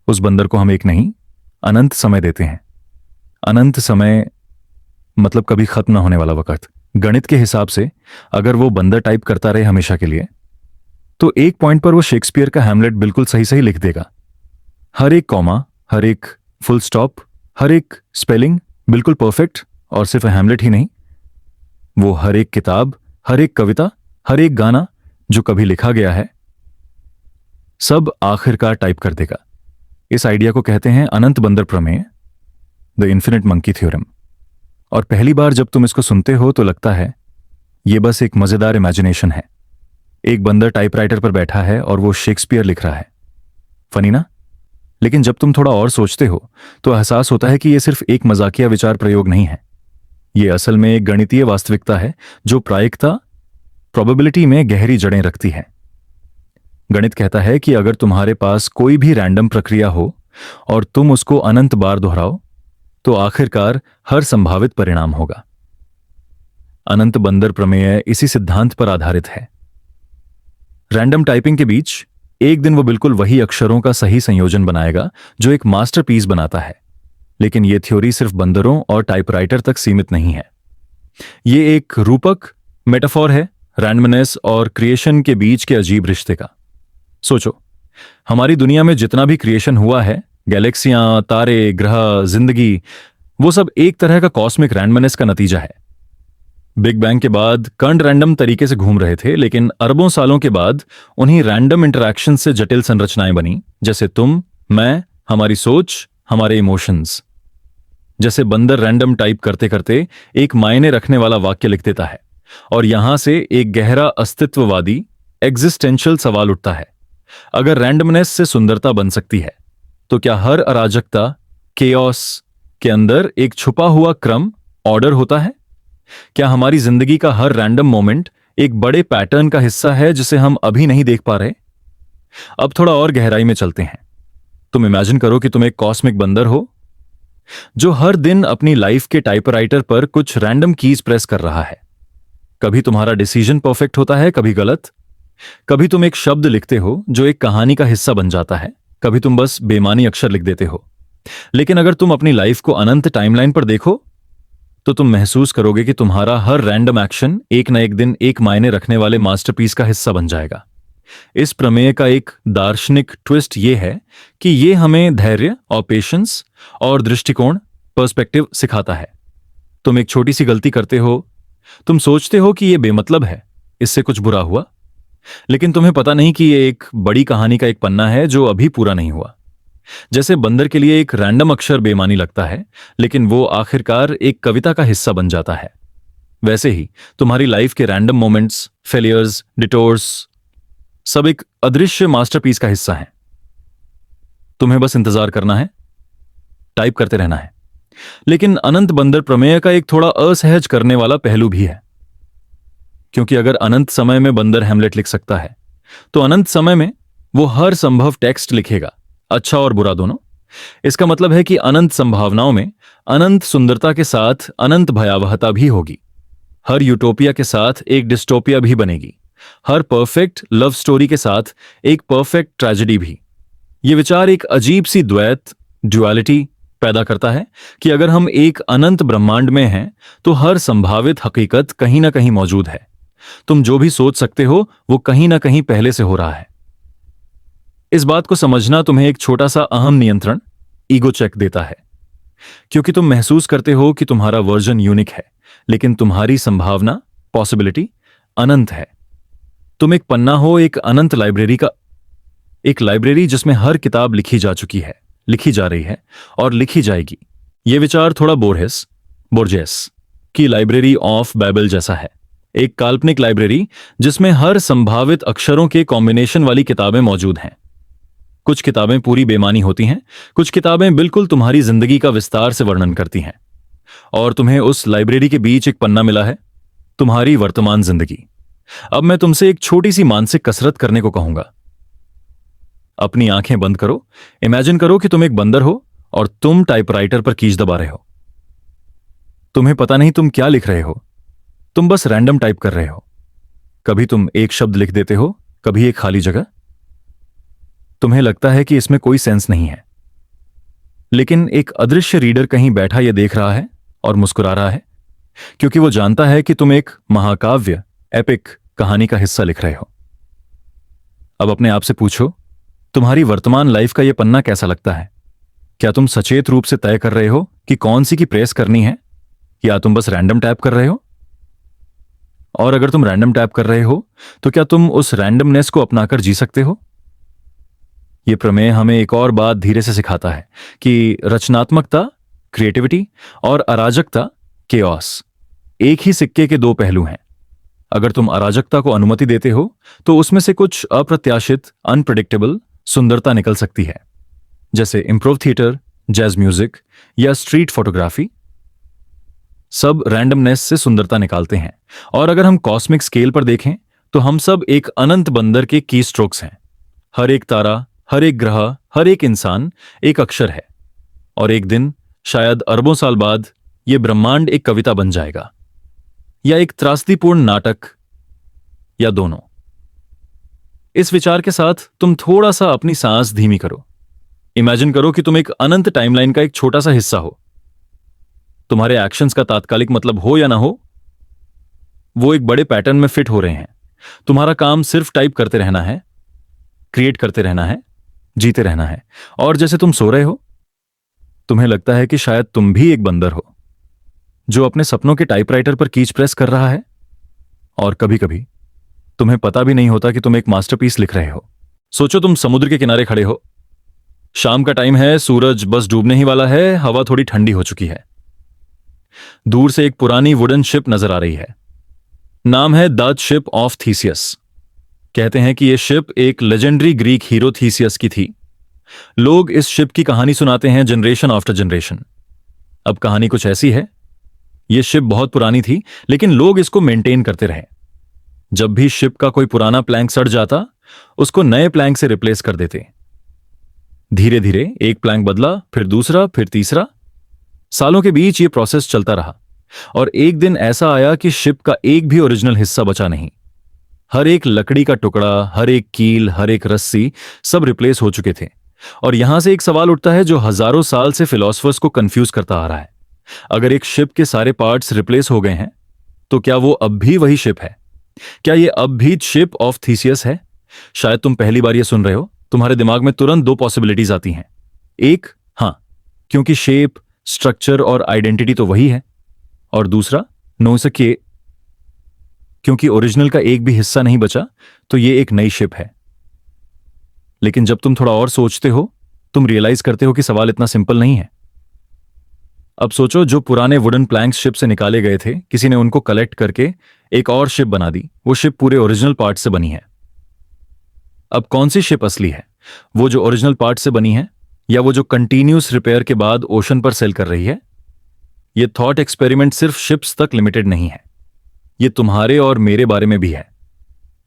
उस बंदर को हम एक नहीं, अनंत समय देते हैं। अनंत समय मतलब कभी खत्म ना होने वाला वक्त। गणित के हिसाब से अगर वो बंदर टाइप करता रहे हमेशा के लिए, तो एक पॉइंट पर वो शेक्सपियर का हैमलेट बिल्कुल सही सही लिख देगा। हर एक कॉमा, हर एक फुल स्टॉप, हर एक स्पेलिंग बिल्कुल परफेक्ट। और सिर्फ हैमलेट ही नहीं, वो हर एक किताब, हर एक कविता, हर एक गाना जो कभी लिखा गया है, सब आखिरकार टाइप कर देगा। इस आइडिया को कहते हैं अनंत बंदर प्रमेय, द इन्फिनिट मंकी थ्योरम। और पहली बार जब तुम इसको सुनते हो तो लगता है यह बस एक मजेदार इमेजिनेशन है। एक बंदर टाइपराइटर पर बैठा है और वो शेक्सपियर लिख रहा है। फनी ना? लेकिन जब तुम थोड़ा और सोचते हो तो एहसास होता है कि यह सिर्फ एक मजाकिया विचार प्रयोग नहीं है। यह असल में एक गणितीय वास्तविकता है जो प्रायिकता, प्रोबेबिलिटी में गहरी जड़ें रखती है। गणित कहता है कि अगर तुम्हारे पास कोई भी रैंडम प्रक्रिया हो और तुम उसको अनंत बार दोहराओ, तो आखिरकार हर संभावित परिणाम होगा। अनंत बंदर प्रमेय इसी सिद्धांत पर आधारित है। रैंडम टाइपिंग के बीच एक दिन वो बिल्कुल वही अक्षरों का सही संयोजन बनाएगा जो एक मास्टरपीस बनाता है। लेकिन यह थ्योरी सिर्फ बंदरों और टाइपराइटर तक सीमित नहीं है। यह एक रूपक मेटाफॉर है रैंडमनेस और क्रिएशन के बीच के अजीब रिश्ते का। सोचो, हमारी दुनिया में जितना भी क्रिएशन हुआ है, गैलेक्सियां, तारे, ग्रह, जिंदगी, वो सब एक तरह का कॉस्मिक रैंडमनेस का नतीजा है। बिग बैंग के बाद कण रैंडम तरीके से घूम रहे थे, लेकिन अरबों सालों के बाद उन्हीं रैंडम इंटरैक्शन से जटिल संरचनाएं बनी, जैसे तुम, मैं, हमारी सोच, हमारे इमोशंस। जैसे बंदर रैंडम टाइप करते करते एक मायने रखने वाला वाक्य लिख देता है, और यहां से एक गहरा अस्तित्ववादी एग्जिस्टेंशियल सवाल उठता है, अगर रैंडमनेस से सुंदरता बन सकती है, तो क्या हर अराजकता, केओस के अंदर एक छुपा हुआ क्रम, ऑर्डर होता है? क्या हमारी जिंदगी का हर रैंडम मोमेंट एक बड़े पैटर्न का हिस्सा है जिसे हम अभी नहीं देख पा रहे? अब थोड़ा और गहराई में चलते हैं। तुम इमेजिन करो कि तुम एक कॉस्मिक बंदर हो जो हर दिन अपनी लाइफ के टाइपराइटर पर कुछ रैंडम कीज प्रेस कर रहा है। कभी तुम्हारा डिसीजन परफेक्ट होता है, कभी गलत। कभी तुम एक शब्द लिखते हो जो एक कहानी का हिस्सा बन जाता है, कभी तुम बस बेमानी अक्षर लिख देते हो। लेकिन अगर तुम अपनी लाइफ को अनंत टाइमलाइन पर देखो, तो तुम महसूस करोगे कि तुम्हारा हर रैंडम एक्शन एक न एक दिन एक मायने रखने वाले मास्टरपीस का हिस्सा बन जाएगा। इस प्रमेय का एक दार्शनिक ट्विस्ट ये है कि ये हमें धैर्य और पेशेंस और दृष्टिकोण पर्सपेक्टिव सिखाता है। तुम एक छोटी सी गलती करते हो, तुम सोचते हो कि ये बेमतलब है, इससे कुछ बुरा हुआ, लेकिन तुम्हें पता नहीं कि ये एक बड़ी कहानी का एक पन्ना है जो अभी पूरा नहीं हुआ। जैसे बंदर के लिए एक रैंडम अक्षर बेमानी लगता है, लेकिन वो आखिरकार एक कविता का हिस्सा बन जाता है, वैसे ही तुम्हारी लाइफ के रैंडम मोमेंट्स, फेलियर्स, डिटोर्स सब एक अदृश्य मास्टरपीस का हिस्सा हैं। तुम्हें बस इंतजार करना है, टाइप करते रहना है। लेकिन अनंत बंदर प्रमेय का एक थोड़ा असहज करने वाला पहलू भी है, क्योंकि अगर अनंत समय में बंदर हैमलेट लिख सकता है, तो अनंत समय में वो हर संभव टेक्स्ट लिखेगा, अच्छा और बुरा दोनों। इसका मतलब है कि अनंत संभावनाओं में अनंत सुंदरता के साथ अनंत भयावहता भी होगी। हर यूटोपिया के साथ एक डिस्टोपिया भी बनेगी, हर परफेक्ट लव स्टोरी के साथ एक परफेक्ट ट्रेजेडी भी। ये विचार एक अजीब सी द्वैत, ड्युअलिटी पैदा करता है कि अगर हम एक अनंत ब्रह्मांड में हैं, तो हर संभावित हकीकत कहीं ना कहीं मौजूद है। तुम जो भी सोच सकते हो वो कहीं ना कहीं पहले से हो रहा है। इस बात को समझना तुम्हें एक छोटा सा अहम नियंत्रण, ईगो चेक देता है, क्योंकि तुम महसूस करते हो कि तुम्हारा वर्जन यूनिक है, लेकिन तुम्हारी संभावना, पॉसिबिलिटी अनंत है। तुम एक पन्ना हो एक अनंत लाइब्रेरी का, एक लाइब्रेरी जिसमें हर किताब लिखी जा चुकी है, लिखी जा रही है और लिखी जाएगी। यह विचार थोड़ा बोर्जेस की लाइब्रेरी ऑफ बाइबल जैसा है, एक काल्पनिक लाइब्रेरी जिसमें हर संभावित अक्षरों के कॉम्बिनेशन वाली किताबें मौजूद हैं। कुछ किताबें पूरी बेमानी होती हैं, कुछ किताबें बिल्कुल तुम्हारी जिंदगी का विस्तार से वर्णन करती हैं, और तुम्हें उस लाइब्रेरी के बीच एक पन्ना मिला है, तुम्हारी वर्तमान जिंदगी। अब मैं तुमसे एक छोटी सी मानसिक कसरत करने को कहूंगा। अपनी आंखें बंद करो, इमेजिन करो कि तुम एक बंदर हो और तुम टाइपराइटर पर कीज दबा रहे हो। तुम्हें पता नहीं तुम क्या लिख रहे हो, तुम बस रैंडम टाइप कर रहे हो। कभी तुम एक शब्द लिख देते हो, कभी एक खाली जगह। तुम्हें लगता है कि इसमें कोई सेंस नहीं है, लेकिन एक अदृश्य रीडर कहीं बैठा यह देख रहा है और मुस्कुरा रहा है, क्योंकि वो जानता है कि तुम एक महाकाव्य, एपिक कहानी का हिस्सा लिख रहे हो। अब अपने आप से पूछो, तुम्हारी वर्तमान लाइफ का यह पन्ना कैसा लगता है? क्या तुम सचेत रूप से तय कर रहे हो कि कौन सी की प्रेस करनी है, या तुम बस रैंडम टैप कर रहे हो? और अगर तुम रैंडम टैप कर रहे हो, तो क्या तुम उस रैंडमनेस को अपनाकर जी सकते हो? यह प्रमेय हमें एक और बात धीरे से सिखाता है कि रचनात्मकता, क्रिएटिविटी और अराजकता, केओस, एक ही सिक्के के दो पहलू हैं। अगर तुम अराजकता को अनुमति देते हो, तो उसमें से कुछ अप्रत्याशित, अनप्रेडिक्टेबल सुंदरता निकल सकती है, जैसे इम्प्रोव थिएटर, जैज म्यूजिक या स्ट्रीट फोटोग्राफी। सब रैंडमनेस से सुंदरता निकालते हैं। और अगर हम कॉस्मिक स्केल पर देखें, तो हम सब एक अनंत बंदर के की स्ट्रोक्स हैं। हर एक तारा, हर एक ग्रह, हर एक इंसान एक अक्षर है, और एक दिन, शायद अरबों साल बाद, यह ब्रह्मांड एक कविता बन जाएगा, या एक त्रासदीपूर्ण नाटक, या दोनों। इस विचार के साथ तुम थोड़ा सा अपनी सांस धीमी करो। इमेजिन करो कि तुम एक अनंत टाइमलाइन का एक छोटा सा हिस्सा हो। तुम्हारे एक्शंस का तात्कालिक मतलब हो या ना हो, वो एक बड़े पैटर्न में फिट हो रहे हैं। तुम्हारा काम सिर्फ टाइप करते रहना है, क्रिएट करते रहना है, जीते रहना है। और जैसे तुम सो रहे हो, तुम्हें लगता है कि शायद तुम भी एक बंदर हो जो अपने सपनों के टाइपराइटर पर कीज प्रेस कर रहा है। और कभी कभी तुम्हें पता भी नहीं होता कि तुम एक मास्टरपीस लिख रहे हो। सोचो तुम समुद्र के किनारे खड़े हो, शाम का टाइम है, सूरज बस डूबने ही वाला है, हवा थोड़ी ठंडी हो चुकी है। दूर से एक पुरानी वुडन शिप नजर आ रही है। नाम है द शिप ऑफ थीसियस। कहते हैं कि यह शिप एक लेजेंडरी ग्रीक हीरो थीसियस की थी। लोग इस शिप की कहानी सुनाते हैं जनरेशन आफ्टर जनरेशन। अब कहानी कुछ ऐसी है, यह शिप बहुत पुरानी थी, लेकिन लोग इसको मेंटेन करते रहे। जब भी शिप का कोई पुराना प्लैंक सड़ जाता, उसको नए प्लैंक से रिप्लेस कर देते। धीरे धीरे एक प्लैंक बदला, फिर दूसरा, फिर तीसरा। सालों के बीच यह प्रोसेस चलता रहा, और एक दिन ऐसा आया कि शिप का एक भी ओरिजिनल हिस्सा बचा नहीं। हर एक लकड़ी का टुकड़ा, हर एक कील, हर एक रस्सी, सब रिप्लेस हो चुके थे। और यहां से एक सवाल उठता है जो हजारों साल से फिलोसफर्स को कंफ्यूज करता आ रहा है। अगर एक शिप के सारे पार्ट्स रिप्लेस हो गए हैं तो क्या वो अब भी वही शिप है? क्या ये अब भी शिप ऑफ थीसियस है? शायद तुम पहली बार ये सुन रहे हो, तुम्हारे दिमाग में तुरंत दो पॉसिबिलिटीज आती हैं। एक, हां, क्योंकि शेप, स्ट्रक्चर और आइडेंटिटी तो वही है। और दूसरा, नो सके, क्योंकि ओरिजिनल का एक भी हिस्सा नहीं बचा तो ये एक नई शिप है। लेकिन जब तुम थोड़ा और सोचते हो, तुम रियलाइज करते हो कि सवाल इतना सिंपल नहीं है। अब सोचो, जो पुराने वुडन प्लैंक्स शिप से निकाले गए थे, किसी ने उनको कलेक्ट करके एक और शिप बना दी। वो शिप पूरे ओरिजिनल पार्ट से बनी है। अब कौन सी शिप असली है? वो जो ओरिजिनल पार्ट से बनी है, या वो जो कंटिन्यूस रिपेयर के बाद ओशन पर सेल कर रही है? ये थॉट एक्सपेरिमेंट सिर्फ शिप्स तक लिमिटेड नहीं है, ये तुम्हारे और मेरे बारे में भी है।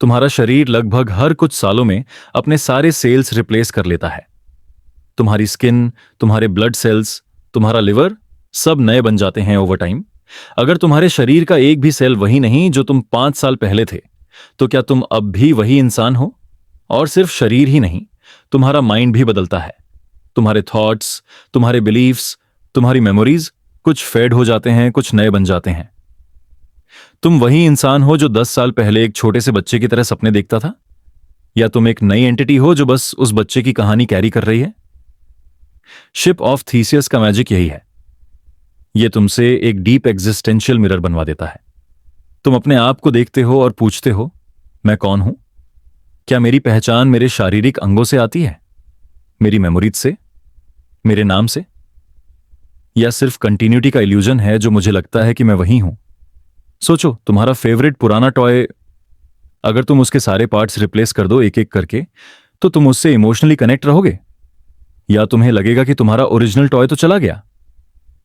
तुम्हारा शरीर लगभग हर कुछ सालों में अपने सारे सेल्स रिप्लेस कर लेता है। तुम्हारी स्किन, तुम्हारे ब्लड सेल्स, तुम्हारा लिवर, सब नए बन जाते हैं ओवर टाइम। अगर तुम्हारे शरीर का एक भी सेल वही नहीं जो तुम 5 साल पहले थे, तो क्या तुम अब भी वही इंसान हो? और सिर्फ शरीर ही नहीं, तुम्हारा माइंड भी बदलता है। तुम्हारे थॉट्स, तुम्हारे बिलीफ्स, तुम्हारी मेमोरीज कुछ फेड हो जाते हैं, कुछ नए बन जाते हैं। तुम वही इंसान हो जो 10 साल पहले एक छोटे से बच्चे की तरह सपने देखता था? या तुम एक नई एंटिटी हो जो बस उस बच्चे की कहानी कैरी कर रही है? शिप ऑफ थीसियस का मैजिक यही है। यह तुमसे एक डीप एग्जिस्टेंशियल मिरर बनवा देता है। तुम अपने आप को देखते हो और पूछते हो, मैं कौन हूं? क्या मेरी पहचान मेरे शारीरिक अंगों से आती है, मेरी मेमोरीज से, मेरे नाम से? या सिर्फ कंटिन्यूटी का इल्यूजन है जो मुझे लगता है कि मैं वही हूं? सोचो, तुम्हारा फेवरेट पुराना टॉय, अगर तुम उसके सारे पार्ट्स रिप्लेस कर दो एक एक करके, तो तुम उससे इमोशनली कनेक्ट रहोगे? या तुम्हें लगेगा कि तुम्हारा ओरिजिनल टॉय तो चला गया?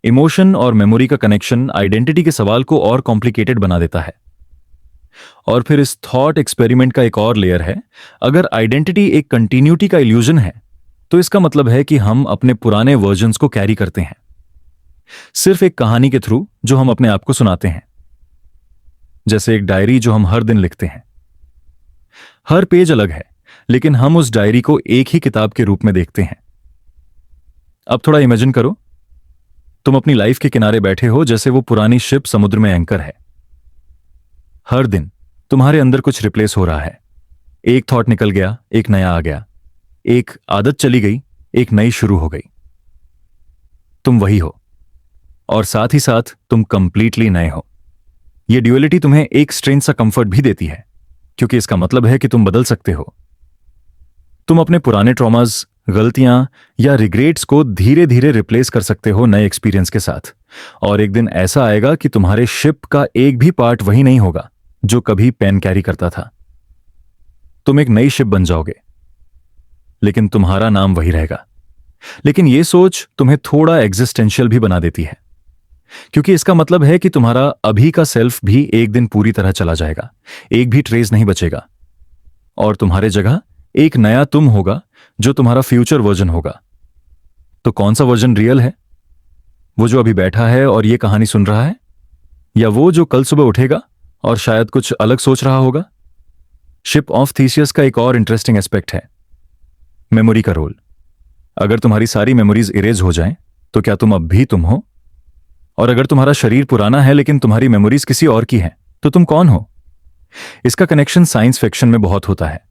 इमोशन और मेमोरी का कनेक्शन आइडेंटिटी के सवाल को और कॉम्प्लिकेटेड बना देता है। और फिर इस थॉट एक्सपेरिमेंट का एक और लेयर है। अगर आइडेंटिटी एक कंटिन्यूटी का इल्यूजन है, तो इसका मतलब है कि हम अपने पुराने वर्जन्स को कैरी करते हैं, सिर्फ एक कहानी के थ्रू जो हम अपने आप को सुनाते हैं। जैसे एक डायरी जो हम हर दिन लिखते हैं। हर पेज अलग है, लेकिन हम उस डायरी को एक ही किताब के रूप में देखते हैं। अब थोड़ा इमेजिन करो, तुम अपनी लाइफ के किनारे बैठे हो, जैसे वो पुरानी शिप समुद्र में एंकर है। हर दिन तुम्हारे अंदर कुछ रिप्लेस हो रहा है। एक थॉट निकल गया, एक नया आ गया। एक आदत चली गई, एक नई शुरू हो गई। तुम वही हो, और साथ ही साथ तुम कंप्लीटली नए हो। यह ड्यूअलिटी तुम्हें एक स्ट्रेंज सा कंफर्ट भी देती है, क्योंकि इसका मतलब है कि तुम बदल सकते हो। तुम अपने पुराने ट्रॉमास, गलतियां या रिग्रेट्स को धीरे धीरे रिप्लेस कर सकते हो नए एक्सपीरियंस के साथ। और एक दिन ऐसा आएगा कि तुम्हारे शिप का एक भी पार्ट वही नहीं होगा जो कभी पेन कैरी करता था। तुम एक नई शिप बन जाओगे, लेकिन तुम्हारा नाम वही रहेगा। लेकिन यह सोच तुम्हें थोड़ा एग्जिस्टेंशियल भी बना देती है, क्योंकि इसका मतलब है कि तुम्हारा अभी का सेल्फ भी एक दिन पूरी तरह चला जाएगा, एक भी ट्रेस नहीं बचेगा। और तुम्हारे जगह एक नया तुम होगा जो तुम्हारा फ्यूचर वर्जन होगा। तो कौन सा वर्जन रियल है? वो जो अभी बैठा है और ये कहानी सुन रहा है, या वो जो कल सुबह उठेगा और शायद कुछ अलग सोच रहा होगा? शिप ऑफ थीसियस का एक और इंटरेस्टिंग एस्पेक्ट है मेमोरी का रोल। अगर तुम्हारी सारी मेमोरीज इरेज हो जाएं, तो क्या तुम अब भी तुम हो? और अगर तुम्हारा शरीर पुराना है लेकिन तुम्हारी मेमोरीज किसी और की हैं, तो तुम कौन हो? इसका कनेक्शन साइंस फिक्शन में बहुत होता है।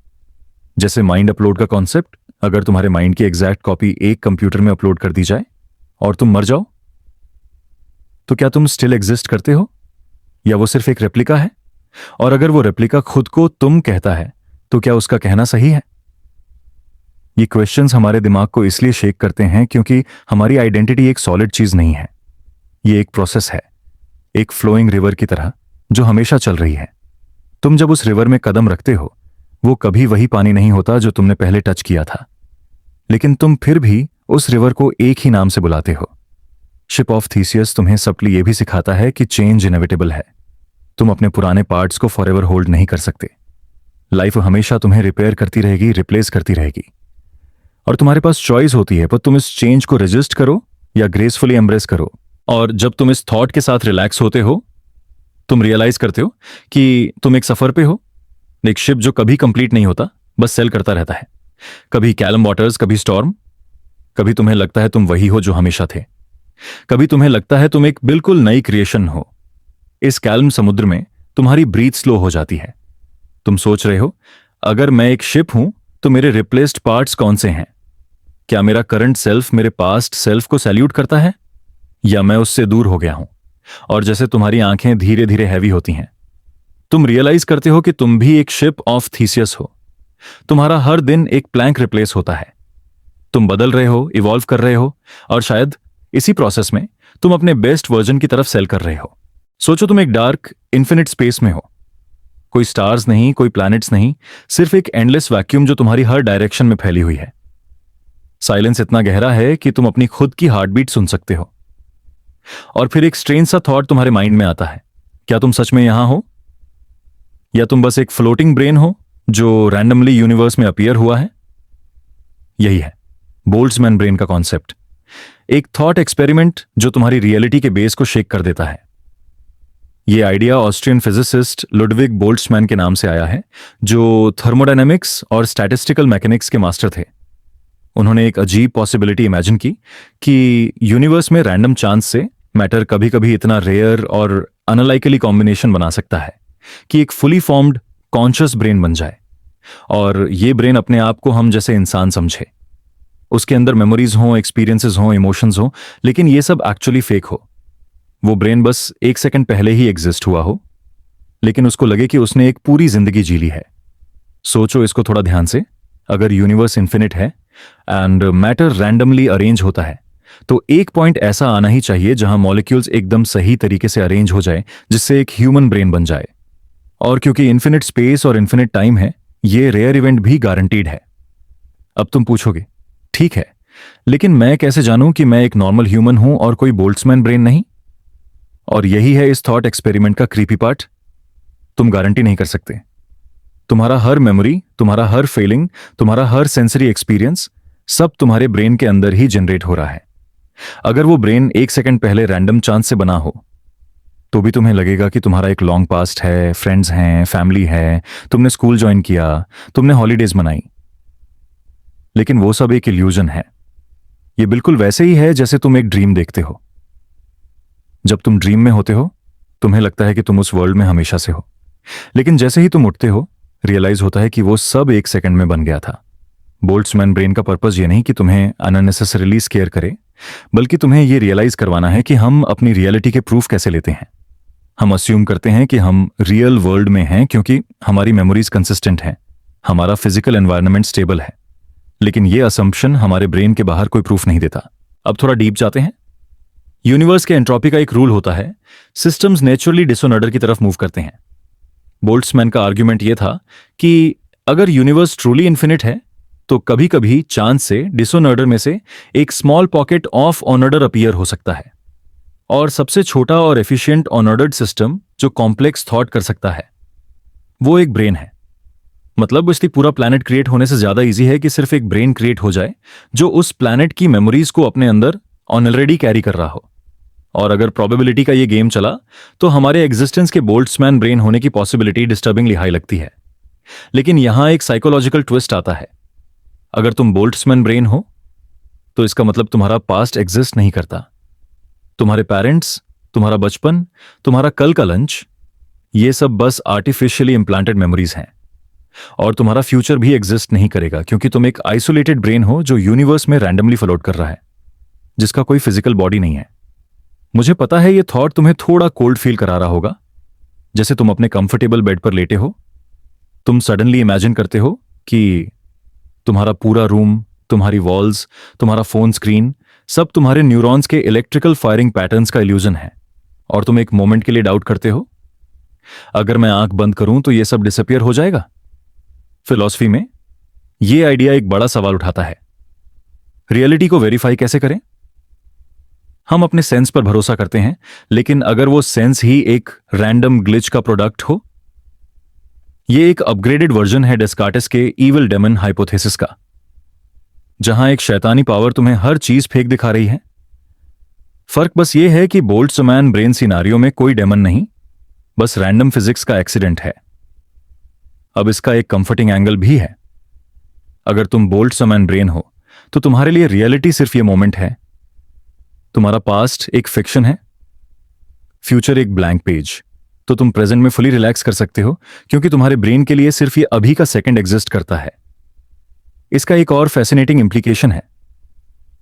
जैसे माइंड अपलोड का कॉन्सेप्ट। अगर तुम्हारे माइंड की एग्जैक्ट कॉपी एक कंप्यूटर में अपलोड कर दी जाए और तुम मर जाओ, तो क्या तुम स्टिल एग्जिस्ट करते हो, या वो सिर्फ एक रेप्लिका है? और अगर वो रेप्लिका खुद को तुम कहता है, तो क्या उसका कहना सही है? ये क्वेश्चंस हमारे दिमाग को इसलिए शेक करते हैं क्योंकि हमारी आइडेंटिटी एक सॉलिड चीज नहीं है। ये एक प्रोसेस है, एक फ्लोइंग रिवर की तरह जो हमेशा चल रही है। तुम जब उस रिवर में कदम रखते हो, वो कभी वही पानी नहीं होता जो तुमने पहले टच किया था, लेकिन तुम फिर भी उस रिवर को एक ही नाम से बुलाते हो। शिप ऑफ थीसियस तुम्हें सबटली यह भी सिखाता है कि चेंज इनएविटेबल है। तुम अपने पुराने पार्ट्स को फॉरएवर होल्ड नहीं कर सकते। लाइफ हमेशा तुम्हें रिपेयर करती रहेगी, रिप्लेस करती रहेगी, और तुम्हारे पास चॉइस होती है, पर तुम इस चेंज को रेजिस्ट करो या ग्रेसफुली एम्ब्रेस करो। और जब तुम इस थॉट के साथ रिलैक्स होते हो, तुम रियलाइज करते हो कि तुम एक सफर पे हो, एक शिप जो कभी कंप्लीट नहीं होता, बस सेल करता रहता है। कभी कैलम वाटर्स, कभी स्टॉर्म। कभी तुम्हें लगता है तुम वही हो जो हमेशा थे, कभी तुम्हें लगता है तुम एक बिल्कुल नई क्रिएशन हो। इस कैल्म समुद्र में तुम्हारी ब्रीथ स्लो हो जाती है। तुम सोच रहे हो, अगर मैं एक शिप हूं तो मेरे रिप्लेस्ड पार्ट्स कौन से हैं? क्या मेरा करंट सेल्फ मेरे पास्ट सेल्फ को सैल्यूट करता है, या मैं उससे दूर हो गया हूं? और जैसे तुम्हारी आंखें धीरे धीरे हैवी होती हैं, तुम रियलाइज करते हो कि तुम भी एक शिप ऑफ थीसियस हो। तुम्हारा हर दिन एक प्लैंक रिप्लेस होता है। तुम बदल रहे हो, इवॉल्व कर रहे हो, और शायद इसी प्रोसेस में तुम अपने बेस्ट वर्जन की तरफ सेल कर रहे हो। सोचो तुम एक डार्क इन्फिनिट स्पेस में हो। कोई स्टार्स नहीं, कोई प्लैनेट्स नहीं, सिर्फ एक एंडलेस वैक्यूम जो तुम्हारी हर डायरेक्शन में फैली हुई है। साइलेंस इतना गहरा है कि तुम अपनी खुद की हार्ट बीट सुन सकते हो। और फिर एक स्ट्रेंज सा थॉट तुम्हारे माइंड में आता है, क्या तुम सच में यहां हो, या तुम बस एक फ्लोटिंग ब्रेन हो जो रैंडमली यूनिवर्स में अपीयर हुआ है? यही है बोल्ट्जमैन ब्रेन का कॉन्सेप्ट। एक थॉट एक्सपेरिमेंट जो तुम्हारी रियलिटी के बेस को शेक कर देता है। यह idea Austrian physicist Ludwig Boltzmann के नाम से आया है, जो थर्मोडायनेमिक्स और स्टैटिस्टिकल मैकेनिक्स के मास्टर थे। उन्होंने एक अजीब पॉसिबिलिटी इमेजिन की कि यूनिवर्स में रैंडम चांस से मैटर कभी कभी इतना रेयर और अनलाइकली कॉम्बिनेशन बना सकता है कि एक फुली फॉर्म्ड कॉन्शियस ब्रेन बन जाए। और ये ब्रेन अपने आप को हम जैसे इंसान समझे, उसके अंदर मेमोरीज हों, एक्सपीरियंसेस हों, इमोशंस हों, लेकिन ये सब एक्चुअली फेक हो। वो ब्रेन बस एक सेकंड पहले ही एग्जिस्ट हुआ हो, लेकिन उसको लगे कि उसने एक पूरी जिंदगी जी ली है। सोचो इसको थोड़ा ध्यान से। अगर यूनिवर्स इन्फिनिट है एंड मैटर रैंडमली अरेंज होता है, तो एक पॉइंट ऐसा आना ही चाहिए जहां मॉलिक्यूल्स एकदम सही तरीके से अरेंज हो जाए, जिससे एक ह्यूमन ब्रेन बन जाए। और क्योंकि इन्फिनिट स्पेस और इन्फिनिट टाइम है, ये रेयर इवेंट भी गारंटीड है। अब तुम पूछोगे, ठीक है, लेकिन मैं कैसे जानूं कि मैं एक नॉर्मल ह्यूमन हूं और कोई बोल्ट्जमैन ब्रेन नहीं? और यही है इस थॉट एक्सपेरिमेंट का क्रीपी पार्ट। तुम गारंटी नहीं कर सकते। तुम्हारा हर मेमोरी, तुम्हारा हर फीलिंग, तुम्हारा हर सेंसरी एक्सपीरियंस, सब तुम्हारे ब्रेन के अंदर ही जनरेट हो रहा है। अगर वो ब्रेन एक सेकंड पहले रैंडम चांस से बना हो, तो भी तुम्हें लगेगा कि तुम्हारा एक लॉन्ग पास्ट है, फ्रेंड्स हैं, फैमिली है, तुमने स्कूल ज्वाइन किया, तुमने हॉलीडेज मनाई। लेकिन वो सब एक इल्यूजन है। ये बिल्कुल वैसे ही है जैसे तुम एक ड्रीम देखते हो। जब तुम ड्रीम में होते हो, तुम्हें लगता है कि तुम उस वर्ल्ड में हमेशा से हो, लेकिन जैसे ही तुम उठते हो, रियलाइज होता है कि वो सब एक सेकंड में बन गया था। बोल्ट्जमैन ब्रेन का पर्पस ये नहीं कि तुम्हें अननेसेसरीली स्केयर करे, बल्कि तुम्हें ये रियलाइज करवाना है कि हम अपनी रियलिटी के प्रूफ कैसे लेते हैं। हम अस्यूम करते हैं कि हम रियल वर्ल्ड में हैं क्योंकि हमारी मेमोरीज कंसिस्टेंट हैं, हमारा फिजिकल एनवायरनमेंट स्टेबल है, लेकिन ये असम्पशन हमारे ब्रेन के बाहर कोई प्रूफ नहीं देता। अब थोड़ा डीप जाते हैं। यूनिवर्स के एंट्रोपी का एक रूल होता है, सिस्टम्स नेचुरली डिसऑर्डर की तरफ मूव करते हैं। बोल्ट्जमैन का आर्ग्यूमेंट यह था कि अगर यूनिवर्स ट्रूली इन्फिनिट है, तो कभी कभी चांस से डिसऑर्डर में से एक small pocket of order appear हो सकता है। और सबसे छोटा और एफिशिएंट ऑर्डर्ड सिस्टम जो कॉम्प्लेक्स थॉट कर सकता है, वो एक ब्रेन है। मतलब इसलिए पूरा प्लैनेट क्रिएट होने से ज्यादा इजी है कि सिर्फ एक ब्रेन क्रिएट हो जाए जो उस प्लैनेट की मेमोरीज को अपने अंदर ऑलरेडी कैरी कर रहा हो। और अगर प्रोबेबिलिटी का ये गेम चला, तो हमारे एग्जिस्टेंस के बोल्ट्जमैन ब्रेन होने की पॉसिबिलिटी डिस्टर्बिंगली हाई लगती है। लेकिन यहां एक साइकोलॉजिकल ट्विस्ट आता है। अगर तुम बोल्ट्जमैन ब्रेन हो, तो इसका मतलब तुम्हारा पास्ट एग्जिस्ट नहीं करता। तुम्हारे पेरेंट्स, तुम्हारा बचपन, तुम्हारा कल का लंच, ये सब बस आर्टिफिशियली इंप्लांटेड मेमोरीज हैं। और तुम्हारा फ्यूचर भी एग्जिस्ट नहीं करेगा क्योंकि तुम एक आइसोलेटेड ब्रेन हो जो यूनिवर्स में रैंडमली फ्लोट कर रहा है, जिसका कोई फिजिकल बॉडी नहीं है। मुझे पता है ये थॉट तुम्हें थोड़ा कोल्ड फील करा रहा होगा। जैसे तुम अपने कंफर्टेबल बेड पर लेटे हो, तुम सडनली इमेजिन करते हो कि तुम्हारा पूरा रूम, तुम्हारी वॉल्स, तुम्हारा फोन स्क्रीन, सब तुम्हारे न्यूरॉन्स के इलेक्ट्रिकल फायरिंग पैटर्न्स का इल्यूजन है। और तुम एक मोमेंट के लिए डाउट करते हो, अगर मैं आंख बंद करूं तो यह सब डिसअपियर हो जाएगा। फिलॉसफी में यह आइडिया एक बड़ा सवाल उठाता है, रियलिटी को वेरीफाई कैसे करें? हम अपने सेंस पर भरोसा करते हैं, लेकिन अगर वो सेंस ही एक रैंडम ग्लिच का प्रोडक्ट हो? यह एक अपग्रेडेड वर्जन है डेस्कार्टेस के इविल डेमन हाइपोथेसिस का, जहां एक शैतानी पावर तुम्हें हर चीज फेक दिखा रही है। फर्क बस यह है कि बोल्ट्जमैन ब्रेन सिनारियो में कोई डेमन नहीं, बस रैंडम फिजिक्स का एक्सीडेंट है। अब इसका एक कंफर्टिंग एंगल भी है। अगर तुम बोल्ट्जमैन ब्रेन हो, तो तुम्हारे लिए रियलिटी सिर्फ ये मोमेंट है। तुम्हारा पास्ट एक फिक्शन है, फ्यूचर एक ब्लैंक पेज, तो तुम प्रेजेंट में फुली रिलैक्स कर सकते हो क्योंकि तुम्हारे ब्रेन के लिए सिर्फ ये अभी का सेकंड एग्जिस्ट करता है। इसका एक और फैसिनेटिंग इंप्लीकेशन है।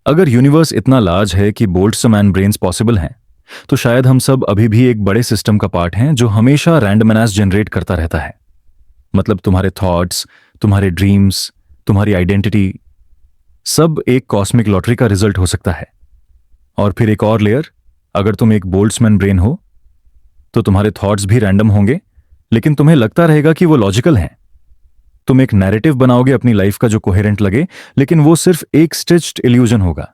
अगर यूनिवर्स इतना लार्ज है कि बोल्ट्जमैन ब्रेन्स पॉसिबल हैं, तो शायद हम सब अभी भी एक बड़े सिस्टम का पार्ट हैं जो हमेशा रैंडमनेस जनरेट करता रहता है। मतलब तुम्हारे थॉट्स, तुम्हारे ड्रीम्स, तुम्हारी आइडेंटिटी, सब एक कॉस्मिक लॉटरी का रिजल्ट हो सकता है। और फिर एक और लेयर, अगर तुम एक बोल्ट्जमैन ब्रेन हो तो तुम्हारे थॉट्स भी रैंडम होंगे, लेकिन तुम्हें लगता रहेगा कि वो लॉजिकल हैं। तुम एक नैरेटिव बनाओगे अपनी लाइफ का जो कोहेरेंट लगे, लेकिन वो सिर्फ एक स्टिच्ड इल्यूजन होगा।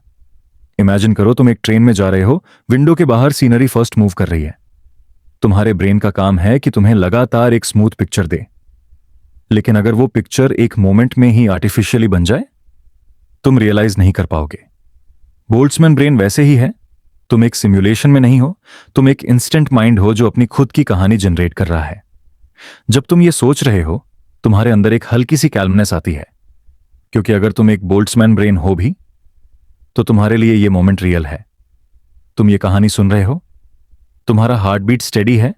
इमेजिन करो तुम एक ट्रेन में जा रहे हो, विंडो के बाहर सीनरी फर्स्ट मूव कर रही है। तुम्हारे ब्रेन का काम है कि तुम्हें लगातार एक स्मूथ पिक्चर दे, लेकिन अगर वो पिक्चर एक मोमेंट में ही आर्टिफिशियली बन जाए, तुम रियलाइज नहीं कर पाओगे। बोल्ट्जमैन ब्रेन वैसे ही है। तुम एक सिमुलेशन में नहीं हो, तुम एक इंस्टेंट माइंड हो जो अपनी खुद की कहानी जनरेट कर रहा है। जब तुम ये सोच रहे हो, तुम्हारे अंदर एक हल्की सी कैल्मनेस आती है, क्योंकि अगर तुम एक बोल्ट्जमैन ब्रेन हो भी, तो तुम्हारे लिए ये मोमेंट रियल है। तुम ये कहानी सुन रहे हो, तुम्हारा हार्ट बीट स्टेडी है,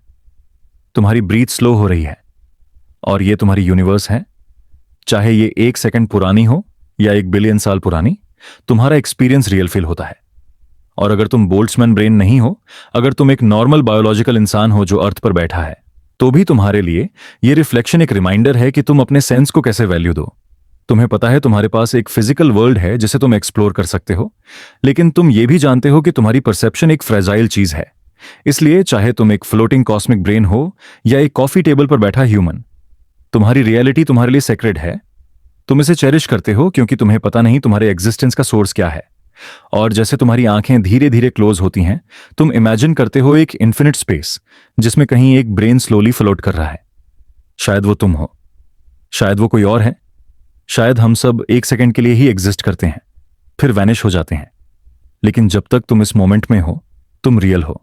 तुम्हारी ब्रीथ स्लो हो रही है, और ये तुम्हारी यूनिवर्स है। चाहे ये 1 सेकंड पुरानी हो या 1 बिलियन साल पुरानी, तुम्हारा एक्सपीरियंस रियल फील होता है। और अगर तुम बोल्ट्जमैन ब्रेन नहीं हो, अगर तुम एक नॉर्मल बायोलॉजिकल इंसान हो जो अर्थ पर बैठा है, तो भी तुम्हारे लिए ये रिफ्लेक्शन एक रिमाइंडर है कि तुम अपने सेंस को कैसे वैल्यू दो। तुम्हें पता है तुम्हारे पास एक फिजिकल वर्ल्ड है जिसे तुम एक्सप्लोर कर सकते हो, लेकिन तुम ये भी जानते हो कि तुम्हारी परसेप्शन एक फ्रेजाइल चीज है। इसलिए चाहे तुम एक फ्लोटिंग कॉस्मिक ब्रेन हो या एक कॉफी टेबल पर बैठा ह्यूमन, तुम्हारी रियलिटी तुम्हारे लिए सेक्रेड है। तुम इसे चेरिश करते हो क्योंकि तुम्हें पता नहीं तुम्हारे एग्जिस्टेंस का सोर्स क्या है। और जैसे तुम्हारी आंखें धीरे धीरे क्लोज होती हैं, तुम इमेजिन करते हो एक इन्फिनिट स्पेस जिसमें कहीं एक ब्रेन स्लोली फ्लोट कर रहा है। शायद वो तुम हो, शायद वो कोई और है, शायद हम सब 1 सेकंड के लिए ही एग्जिस्ट करते हैं, फिर वैनिश हो जाते हैं। लेकिन जब तक तुम इस मोमेंट में हो, तुम रियल हो,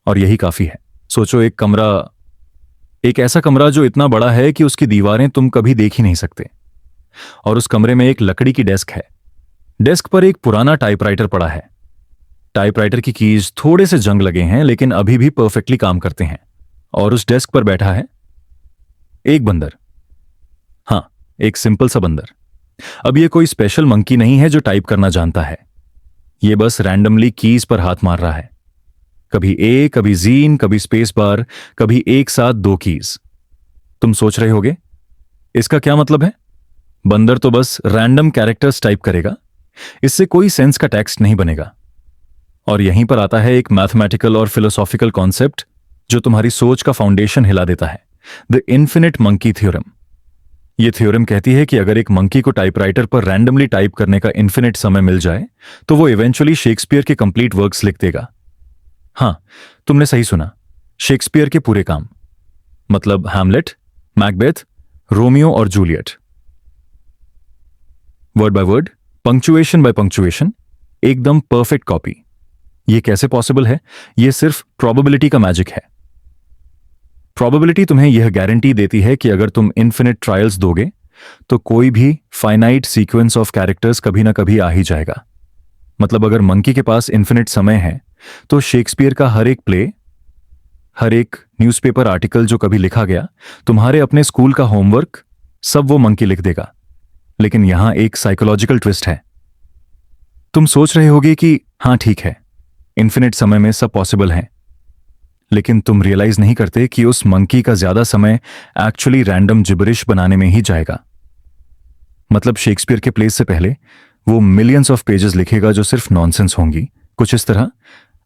और यही काफी है। सोचो एक ऐसा कमरा जो इतना बड़ा है कि उसकी दीवारें तुम कभी देख ही नहीं सकते, और उस कमरे में एक लकड़ी की डेस्क है। डेस्क पर एक पुराना टाइपराइटर पड़ा है। टाइपराइटर की कीज थोड़े से जंग लगे हैं, लेकिन अभी भी परफेक्टली काम करते हैं। और उस डेस्क पर बैठा है एक बंदर। हां, एक सिंपल सा बंदर। अब ये कोई स्पेशल मंकी नहीं है जो टाइप करना जानता है। ये बस रैंडमली कीज पर हाथ मार रहा है, कभी ए, कभी जीन, कभी स्पेस बार, कभी एक साथ 2 कीज। तुम सोच रहे होगे इसका क्या मतलब है? बंदर तो बस रैंडम कैरेक्टर्स टाइप करेगा, इससे कोई सेंस का टेक्स्ट नहीं बनेगा। और यहीं पर आता है एक मैथमेटिकल और फिलोसॉफिकल कॉन्सेप्ट जो तुम्हारी सोच का फाउंडेशन हिला देता है, द इन्फिनिट मंकी थ्योरम। यह थ्योरम कहती है कि अगर एक मंकी को टाइपराइटर पर रैंडमली टाइप करने का इन्फिनिट समय मिल जाए, तो वो इवेंचुअली शेक्सपियर के कंप्लीट वर्क्स लिख देगा। हां, तुमने सही सुना, शेक्सपियर के पूरे काम, मतलब हैमलेट, मैकबेथ, रोमियो और Juliet. Word by word, punctuation by punctuation, एकदम परफेक्ट कॉपी। यह कैसे पॉसिबल है? यह सिर्फ प्रोबेबिलिटी का मैजिक है। प्रोबेबिलिटी तुम्हें यह गारंटी देती है कि अगर तुम इन्फिनिट ट्रायल्स दोगे, तो कोई भी फाइनाइट सीक्वेंस ऑफ कैरेक्टर्स कभी ना कभी आ ही जाएगा। मतलब अगर मंकी के पास इन्फिनिट समय है, तो शेक्सपियर का हर एक प्ले, हर एक न्यूज़पेपर आर्टिकल जो कभी लिखा गया, तुम्हारे अपने स्कूल का होमवर्क, सब वो मंकी लिख देगा। लेकिन यहां एक साइकोलॉजिकल ट्विस्ट है। तुम सोच रहे होगे कि हां ठीक है, इन्फिनिट समय में सब पॉसिबल है, लेकिन तुम रियलाइज नहीं करते कि उस मंकी का ज्यादा समय एक्चुअली रैंडम जिबरिश बनाने में ही जाएगा। मतलब शेक्सपियर के प्लेस से पहले वो मिलियंस ऑफ पेजेस लिखेगा जो सिर्फ नॉनसेंस होंगी, कुछ इस तरह,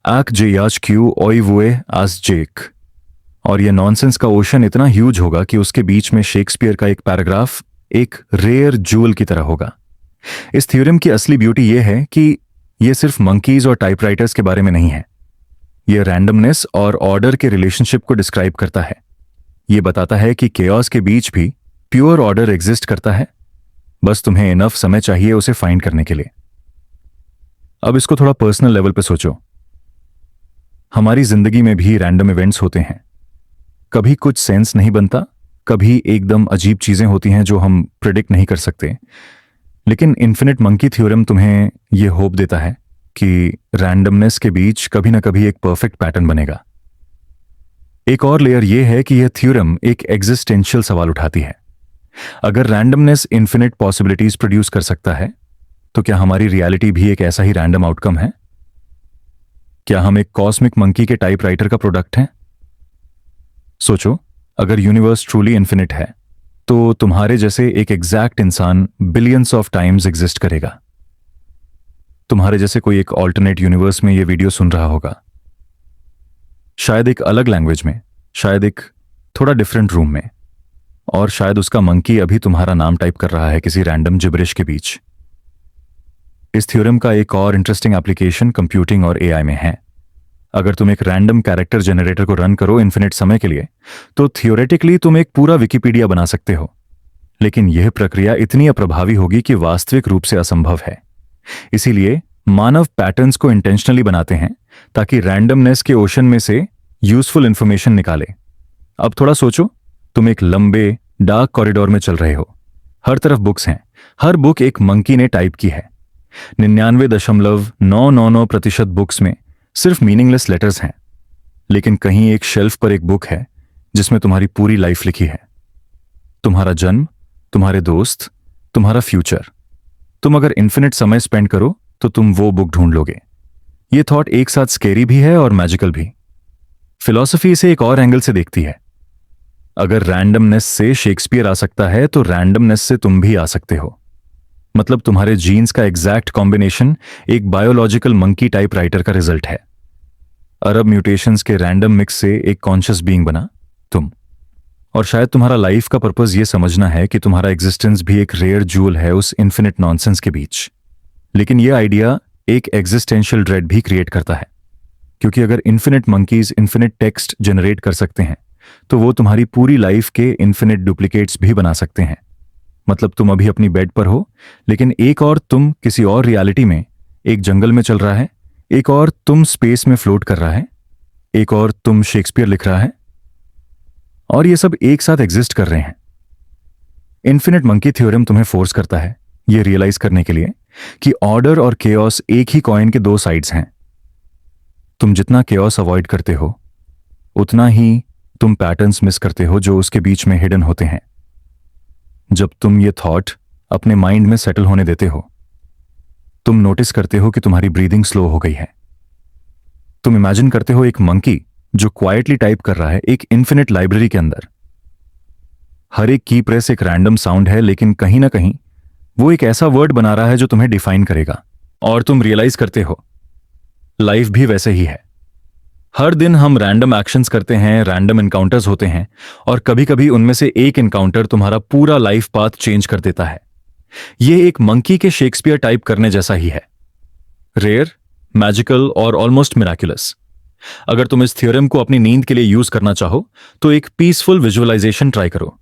आक जे याज क्यू ओई वुए आज जेक। और ये नॉनसेंस का ओशन इतना ह्यूज होगा कि उसके बीच में शेक्सपियर का एक पैराग्राफ एक रेयर जूल की तरह होगा। इस थ्योरम की असली ब्यूटी यह है कि यह सिर्फ मंकीज और टाइपराइटर्स के बारे में नहीं है। यह रैंडमनेस और ऑर्डर के रिलेशनशिप को डिस्क्राइब करता है। यह बताता है कि केओस के बीच भी प्योर ऑर्डर एग्जिस्ट करता है, बस तुम्हें इनफ समय चाहिए उसे फाइंड करने के लिए। अब इसको थोड़ा पर्सनल लेवल पे सोचो। हमारी जिंदगी में भी रैंडम इवेंट्स होते हैं। कभी कुछ सेंस नहीं बनता, कभी एकदम अजीब चीजें होती हैं जो हम प्रिडिक्ट नहीं कर सकते। लेकिन इन्फिनिट मंकी थ्योरम तुम्हें यह होप देता है कि रैंडमनेस के बीच कभी ना कभी एक परफेक्ट पैटर्न बनेगा। एक और लेयर यह है कि यह थ्योरम एक एग्जिस्टेंशियल सवाल उठाती है। अगर रैंडमनेस इन्फिनिट पॉसिबिलिटीज प्रोड्यूस कर सकता है, तो क्या हमारी रियलिटी भी एक ऐसा ही रैंडम आउटकम है? क्या हम एक कॉस्मिक मंकी के टाइपराइटर का प्रोडक्ट हैं? सोचो, अगर यूनिवर्स ट्रूली इन्फिनिट है, तो तुम्हारे जैसे एक एग्जैक्ट इंसान बिलियंस ऑफ टाइम्स एग्जिस्ट करेगा। तुम्हारे जैसे कोई एक ऑल्टरनेट यूनिवर्स में यह वीडियो सुन रहा होगा, शायद एक अलग लैंग्वेज में, शायद एक थोड़ा डिफरेंट रूम में, और शायद उसका मंकी अभी तुम्हारा नाम टाइप कर रहा है किसी रैंडम जिब्रिश के बीच। इस थ्योरम का एक और इंटरेस्टिंग एप्लीकेशन कंप्यूटिंग और एआई में है। अगर तुम एक रैंडम कैरेक्टर जनरेटर को रन करो इन्फिनिट समय के लिए, तो थियोरेटिकली तुम एक पूरा विकिपीडिया बना सकते हो। लेकिन यह प्रक्रिया इतनी अप्रभावी होगी कि वास्तविक रूप से असंभव है। इसीलिए मानव पैटर्न्स को इंटेंशनली बनाते हैं ताकि रैंडमनेस के ओशन में से यूजफुल इंफॉर्मेशन निकाले। अब थोड़ा सोचो, तुम एक लंबे डार्क कॉरिडोर में चल रहे हो। हर तरफ बुक्स हैं, हर बुक एक मंकी ने टाइप की है। 99.999% बुक्स में सिर्फ मीनिंगलेस लेटर्स हैं। लेकिन कहीं एक शेल्फ पर एक बुक है जिसमें तुम्हारी पूरी लाइफ लिखी है। तुम्हारा जन्म, तुम्हारे दोस्त, तुम्हारा फ्यूचर। तुम अगर इन्फिनिट समय स्पेंड करो तो तुम वो बुक ढूंढ लोगे। ये थॉट एक साथ स्केरी भी है और मैजिकल भी। फिलॉसफी इसे एक और एंगल से देखती है। अगर रैंडमनेस से शेक्सपियर आ सकता है, तो रैंडमनेस से तुम भी आ सकते हो। मतलब तुम्हारे जीन्स का एग्जैक्ट कॉम्बिनेशन एक बायोलॉजिकल मंकी टाइप राइटर का रिजल्ट है। अरब म्यूटेशंस के रैंडम मिक्स से एक कॉन्शियस बीइंग बना तुम। और शायद तुम्हारा लाइफ का पर्पस यह समझना है कि तुम्हारा एग्जिस्टेंस भी एक रेयर जूल है उस इन्फिनिट नॉनसेंस के बीच। लेकिन यह आइडिया एक एग्जिस्टेंशियल ड्रेड भी क्रिएट करता है, क्योंकि अगर infinite monkeys infinite text generate कर सकते हैं, तो वो तुम्हारी पूरी लाइफ के इन्फिनिट डुप्लीकेट्स भी बना सकते हैं। मतलब तुम अभी अपनी बेड पर हो, लेकिन एक और तुम किसी और रियलिटी में एक जंगल में चल रहा है, एक और तुम स्पेस में फ्लोट कर रहा है, एक और तुम शेक्सपियर लिख रहा है, और ये सब एक साथ एग्जिस्ट कर रहे हैं। इन्फिनिट मंकी थ्योरम तुम्हें फोर्स करता है ये रियलाइज करने के लिए कि ऑर्डर और केओस एक ही कॉइन के दो साइड्स हैं। तुम जितना केओस अवॉइड करते हो, उतना ही तुम पैटर्न्स मिस करते हो जो उसके बीच में हिडन होते हैं। जब तुम ये थॉट अपने माइंड में सेटल होने देते हो, तुम नोटिस करते हो कि तुम्हारी ब्रीदिंग स्लो हो गई है। तुम इमेजिन करते हो एक मंकी जो क्वाइटली टाइप कर रहा है एक इन्फिनिट लाइब्रेरी के अंदर। हर एक की प्रेस एक रैंडम साउंड है, लेकिन कहीं ना कहीं वो एक ऐसा वर्ड बना रहा है जो तुम्हें डिफाइन करेगा। और तुम रियलाइज करते हो लाइफ भी वैसे ही है। हर दिन हम रैंडम एक्शंस करते हैं, रैंडम इनकाउंटर्स होते हैं, और कभी कभी उनमें से एक इनकाउंटर तुम्हारा पूरा लाइफ पाथ चेंज कर देता है। यह एक मंकी के शेक्सपियर टाइप करने जैसा ही है, रेयर, मैजिकल और ऑलमोस्ट मिराकुलस। अगर तुम इस थ्योरम को अपनी नींद के लिए यूज करना चाहो, तो एक पीसफुल विजुअलाइजेशन ट्राई करो।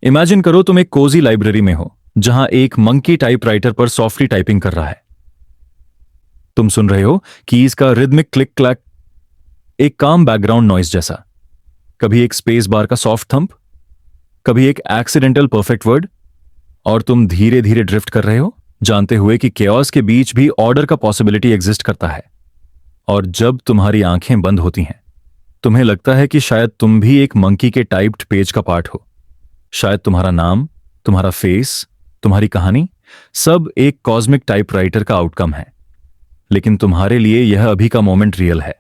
इमेजिन करो तुम एक कोजी लाइब्रेरी में हो, जहां एक मंकी टाइपराइटर पर सॉफ्टली टाइपिंग कर रहा है। तुम सुन रहे हो कीज का रिदमिक क्लिक क्लैक, एक काम बैकग्राउंड नॉइस जैसा। कभी एक स्पेस बार का सॉफ्ट थंप, कभी एक एक्सीडेंटल परफेक्ट वर्ड, और तुम धीरे धीरे ड्रिफ्ट कर रहे हो, जानते हुए कि केओस के बीच भी ऑर्डर का पॉसिबिलिटी एग्जिस्ट करता है। और जब तुम्हारी आंखें बंद होती हैं, तुम्हें लगता है कि शायद तुम भी एक मंकी के टाइप्ड पेज का पार्ट हो। शायद तुम्हारा नाम, तुम्हारा फेस, तुम्हारी कहानी सब एक कॉस्मिक टाइपराइटर का आउटकम है। लेकिन तुम्हारे लिए यह अभी का मोमेंट रियल है,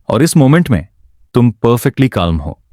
और इस मोमेंट में तुम परफेक्टली काल्म हो।